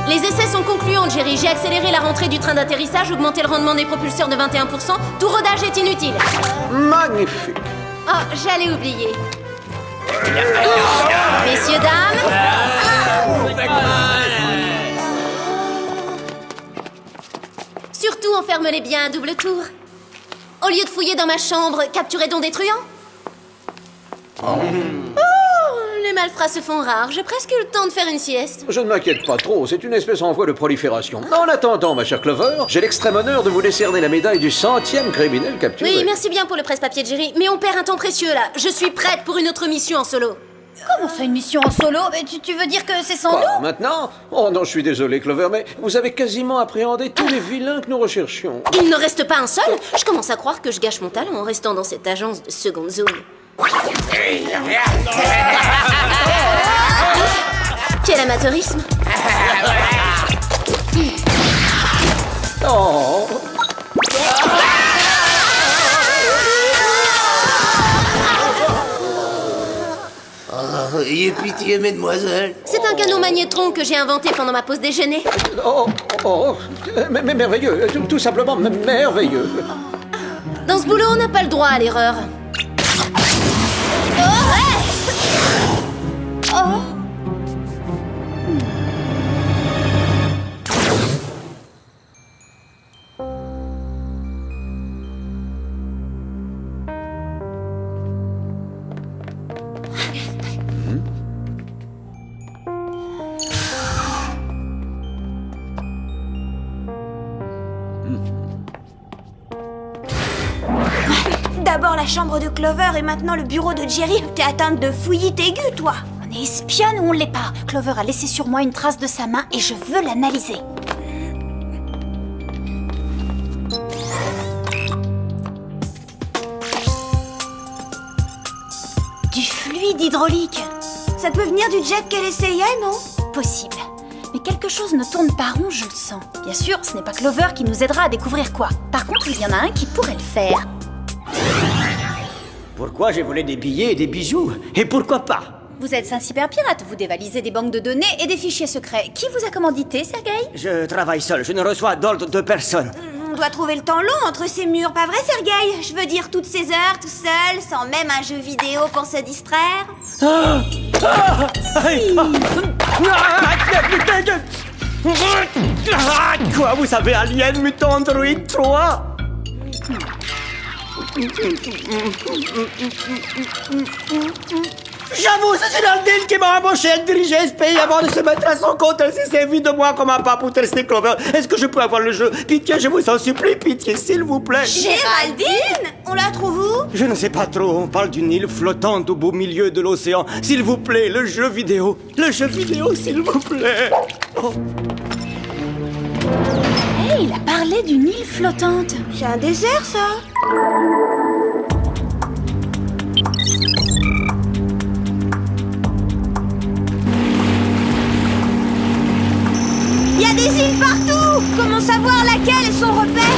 Les essais sont concluants, Jerry. J'ai accéléré la rentrée du train d'atterrissage, augmenté le rendement des propulseurs de 21%. Tout rodage est inutile. Magnifique. Oh, j'allais oublier. Messieurs, dames. Surtout, enferme-les bien à double tour. Au lieu de fouiller dans ma chambre, capturez donc des truands. Oh, les malfrats se font rares. J'ai presque eu le temps de faire une sieste. Je ne m'inquiète pas trop, c'est une espèce en voie de prolifération. En attendant, ma chère Clover, j'ai l'extrême honneur de vous décerner la médaille du 100e criminel capturé. Oui, merci bien pour le presse-papier de Jerry, mais on perd un temps précieux là. Je suis prête pour une autre mission en solo. Comment ça, une mission en solo? Mais tu veux dire que c'est sans Quoi, nous? maintenant? Oh non, je suis désolé, Clover, mais vous avez quasiment appréhendé tous les vilains que nous recherchions. Il ne reste pas un seul. Je commence à croire que je gâche mon talent en restant dans cette agence de seconde zone. Quel amateurisme! Oh. Ayez pitié, mesdemoiselles. C'est un canot magnétron que j'ai inventé pendant ma pause déjeuner. Mais merveilleux, tout simplement merveilleux. Dans ce boulot, on n'a pas le droit à l'erreur. d'abord la chambre de Clover et maintenant le bureau de Jerry. T'es atteinte de fouillite aiguë, toi. On est espionne ou on l'est pas? Clover a laissé sur moi une trace de sa main et je veux l'analyser. Du fluide hydraulique. Ça peut venir du jet qu'elle essayait, non? Possible. Mais quelque chose ne tourne pas rond, je le sens. Bien sûr, ce n'est pas Clover qui nous aidera à découvrir quoi. Par contre, il y en a un qui pourrait le faire. Pourquoi j'ai volé des billets et des bijoux? Et pourquoi pas? Vous êtes un cyberpirate, vous dévalisez des banques de données et des fichiers secrets. Qui vous a commandité, Sergueï? Je travaille seul, je ne reçois d'ordre de personne. On doit trouver le temps long entre ces murs, pas vrai, Sergueï? Je veux dire, toutes ces heures, tout seul, sans même un jeu vidéo pour se distraire. Quoi, vous savez, Alien Mutant Android 3? J'avoue, c'est Geraldine qui m'a embauché à diriger ce pays avant de se mettre à son compte. Elle s'est servie de moi comme un pas pour tester Clover. Est-ce que je peux avoir le jeu? Pitié, je vous en supplie, pitié, s'il vous plaît. Géraldine? On la trouve où? Je ne sais pas trop, on parle d'une île flottante au beau milieu de l'océan. S'il vous plaît, le jeu vidéo. Le jeu vidéo, s'il vous plaît. Oh. Hey, il a parlé d'une île flottante. C'est un désert, ça. Il y a des îles partout! Comment savoir laquelle est son repère?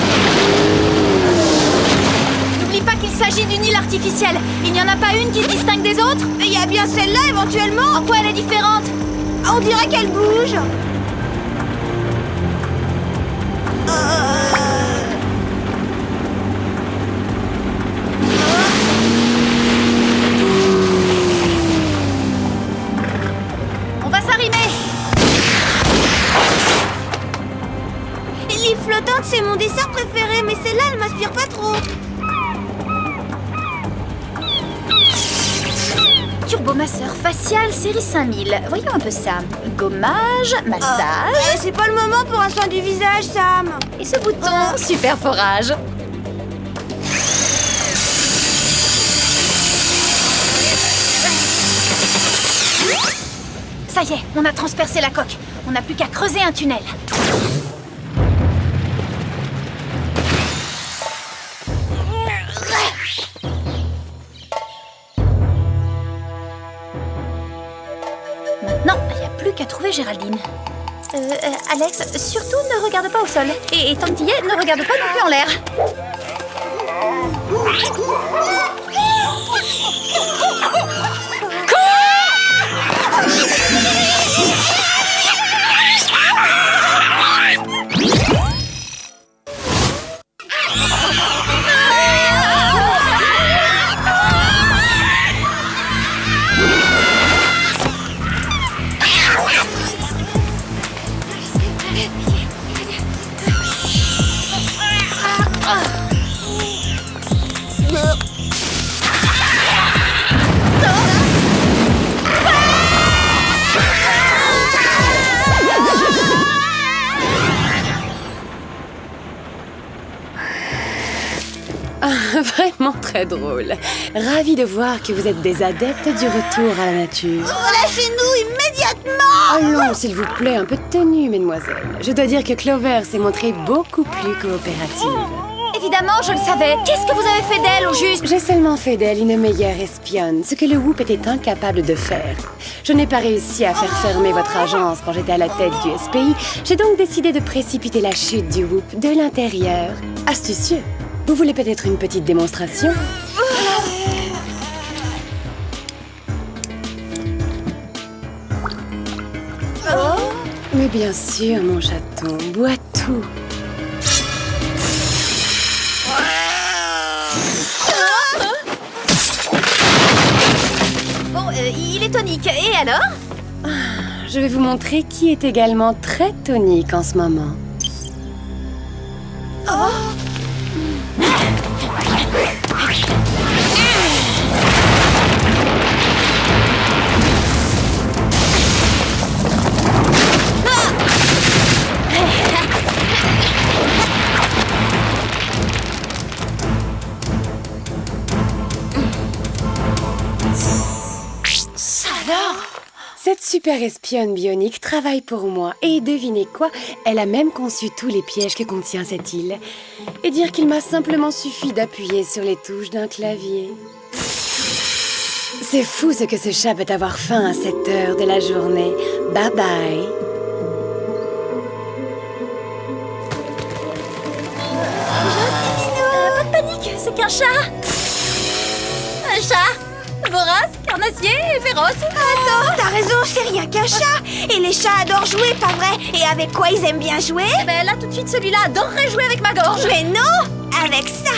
N'oublie pas qu'il s'agit d'une île artificielle. Il n'y en a pas une qui se distingue des autres? Mais il y a bien celle-là, éventuellement! En quoi elle est différente? On dirait qu'elle bouge! On va s'arrimer! L'île flottante, c'est mon dessert préféré, mais celle-là, elle m'inspire pas trop. Turbomasseur facial série 5000. Voyons un peu ça. Gommage, massage... C'est pas le moment pour un soin du visage, Sam. Et ce bouton, super forage. Ça y est, on a transpercé la coque. On n'a plus qu'à creuser un tunnel. Maintenant, il n'y a plus qu'à trouver Géraldine. Alex, surtout ne regarde pas au sol. Et tant que tu y es, ne regarde pas non plus en l'air. Vraiment très drôle. Ravie de voir que vous êtes des adeptes du retour à la nature. Lâchez-nous immédiatement! Allons, s'il vous plaît, un peu de tenue, mesdemoiselles. Je dois dire que Clover s'est montrée beaucoup plus coopérative. Évidemment, je le savais. Qu'est-ce que vous avez fait d'elle, au juste? J'ai seulement fait d'elle une meilleure espionne, ce que le Whoop était incapable de faire. Je n'ai pas réussi à faire fermer votre agence quand j'étais à la tête du SPI. J'ai donc décidé de précipiter la chute du Whoop de l'intérieur. Astucieux. Vous voulez peut-être une petite démonstration? Mais bien sûr, mon chaton, bois tout. Bon, il est tonique. Et alors? Je vais vous montrer qui est également très tonique en ce moment. super espionne bionique travaille pour moi. Et devinez quoi? Elle a même conçu tous les pièges que contient cette île. Et dire qu'il m'a simplement suffi d'appuyer sur les touches d'un clavier. C'est fou ce que ce chat peut avoir faim à cette heure de la journée. Bye bye. Pas de panique, c'est qu'un chat. Un chat vorace, carnassier et féroce. Attends, t'as raison, c'est rien qu'un chat. Et les chats adorent jouer, pas vrai? Et avec quoi ils aiment bien jouer? Eh ben là, tout de suite, celui-là adorerait jouer avec ma gorge. Mais non, avec ça.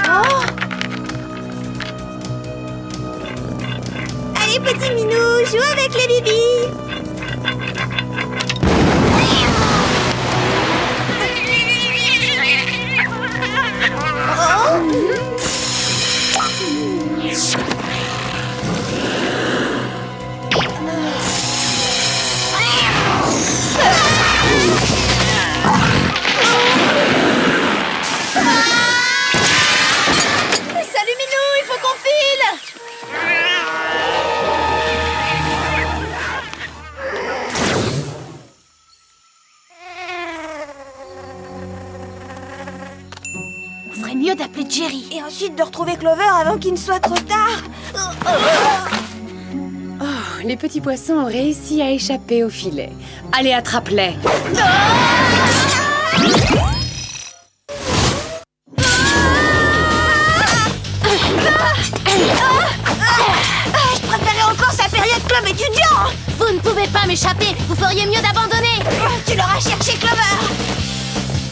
Oh. Allez, petit minou, joue avec les bibis. Salut Minou, il faut qu'on file. On ferait mieux d'appeler Jerry. Et ensuite de retrouver Clover avant qu'il ne soit trop tard. Oh, les petits poissons ont réussi à échapper au filet. Allez, attrape-les. Je préférais encore sa période club étudiant. Vous ne pouvez pas m'échapper. Vous feriez mieux d'abandonner. Tu l'auras cherché, Clover.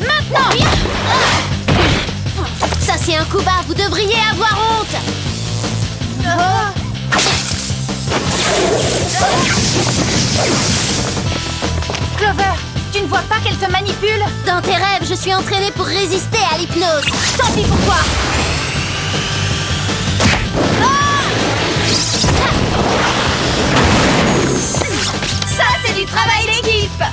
Maintenant. Ça, c'est un coup bas. Vous devriez avoir honte. Clover, tu ne vois pas qu'elle te manipule? Dans tes rêves, je suis entraînée pour résister à l'hypnose. Tant pis pour toi. Ça, c'est du travail d'équipe.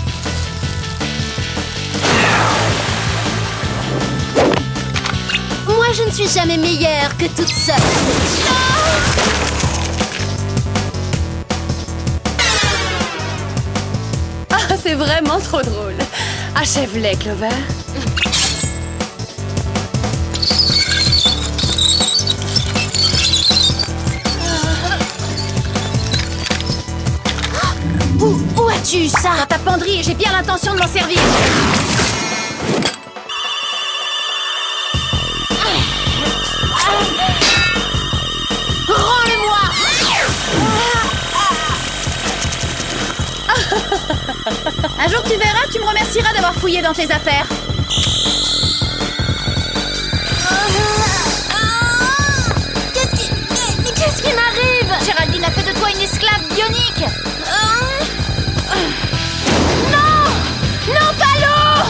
Moi, je ne suis jamais meilleure que toute seule. Ah, c'est vraiment trop drôle. Achève-les, Clover. Où as-tu ça? Dans ta penderie et j'ai bien l'intention de m'en servir. Rends-le-moi. Un jour tu verras, tu me remercieras d'avoir fouillé dans tes affaires. Qu'est-ce qui m'arrive? Géraldine a fait de toi une esclave bionique. Non! Non, pas l'eau!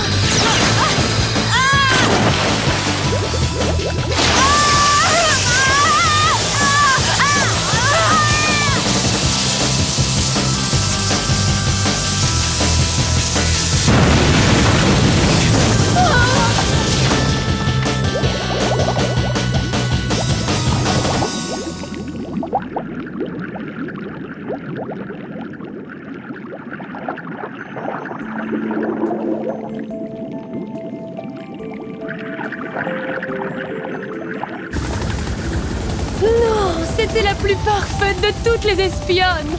Non, c'était la plus parfaite de toutes les espionnes.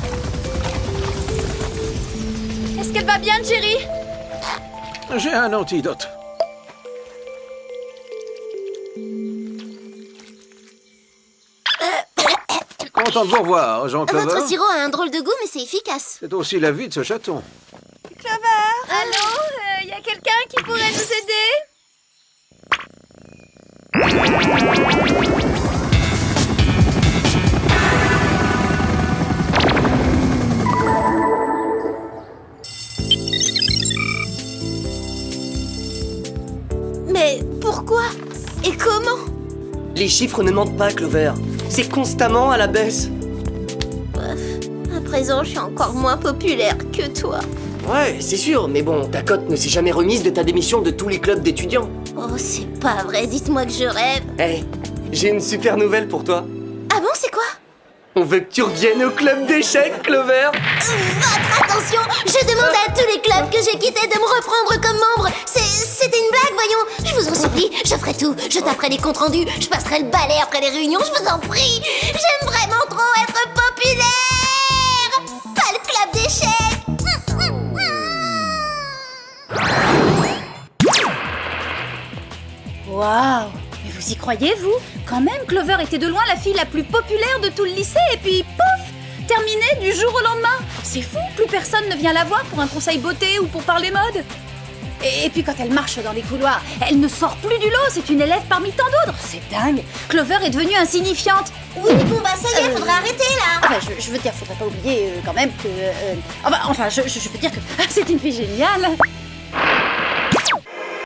Est-ce qu'elle va bien, Jerry? J'ai un antidote. Content de vous revoir, Jean-Clover. Votre sirop a un drôle de goût, mais c'est efficace. C'est aussi la vie de ce chaton. Clover. Allô? Y a quelqu'un qui pourrait nous aider? Mais pourquoi? Et comment? Les chiffres ne mentent pas, Clover. C'est constamment à la baisse. À présent, je suis encore moins populaire que toi. Ouais, c'est sûr, mais bon, ta cote ne s'est jamais remise de ta démission de tous les clubs d'étudiants. Oh, c'est pas vrai, dites-moi que je rêve. Hey, j'ai une super nouvelle pour toi. Ah bon, c'est quoi? On veut que tu reviennes au club d'échecs, Clover. Votre attention, je demande à tous les clubs que j'ai quittés de me reprendre comme membre. C'était une blague, voyons. Je vous en supplie, je ferai tout. Je taperai les comptes rendus, je passerai le balai après les réunions, je vous en prie. J'aime vraiment trop être populaire. Pas le club d'échecs. Waouh! Mais vous y croyez, vous? Quand même, Clover était de loin la fille la plus populaire de tout le lycée, et puis pouf! Terminée du jour au lendemain! C'est fou, plus personne ne vient la voir pour un conseil beauté ou pour parler mode! Et puis quand elle marche dans les couloirs, elle ne sort plus du lot, c'est une élève parmi tant d'autres! C'est dingue! Clover est devenue insignifiante! Oui, bon bah ça y est, faudrait arrêter là! Enfin, je veux dire, faudrait pas oublier quand même que... Enfin, je veux dire que c'est une fille géniale!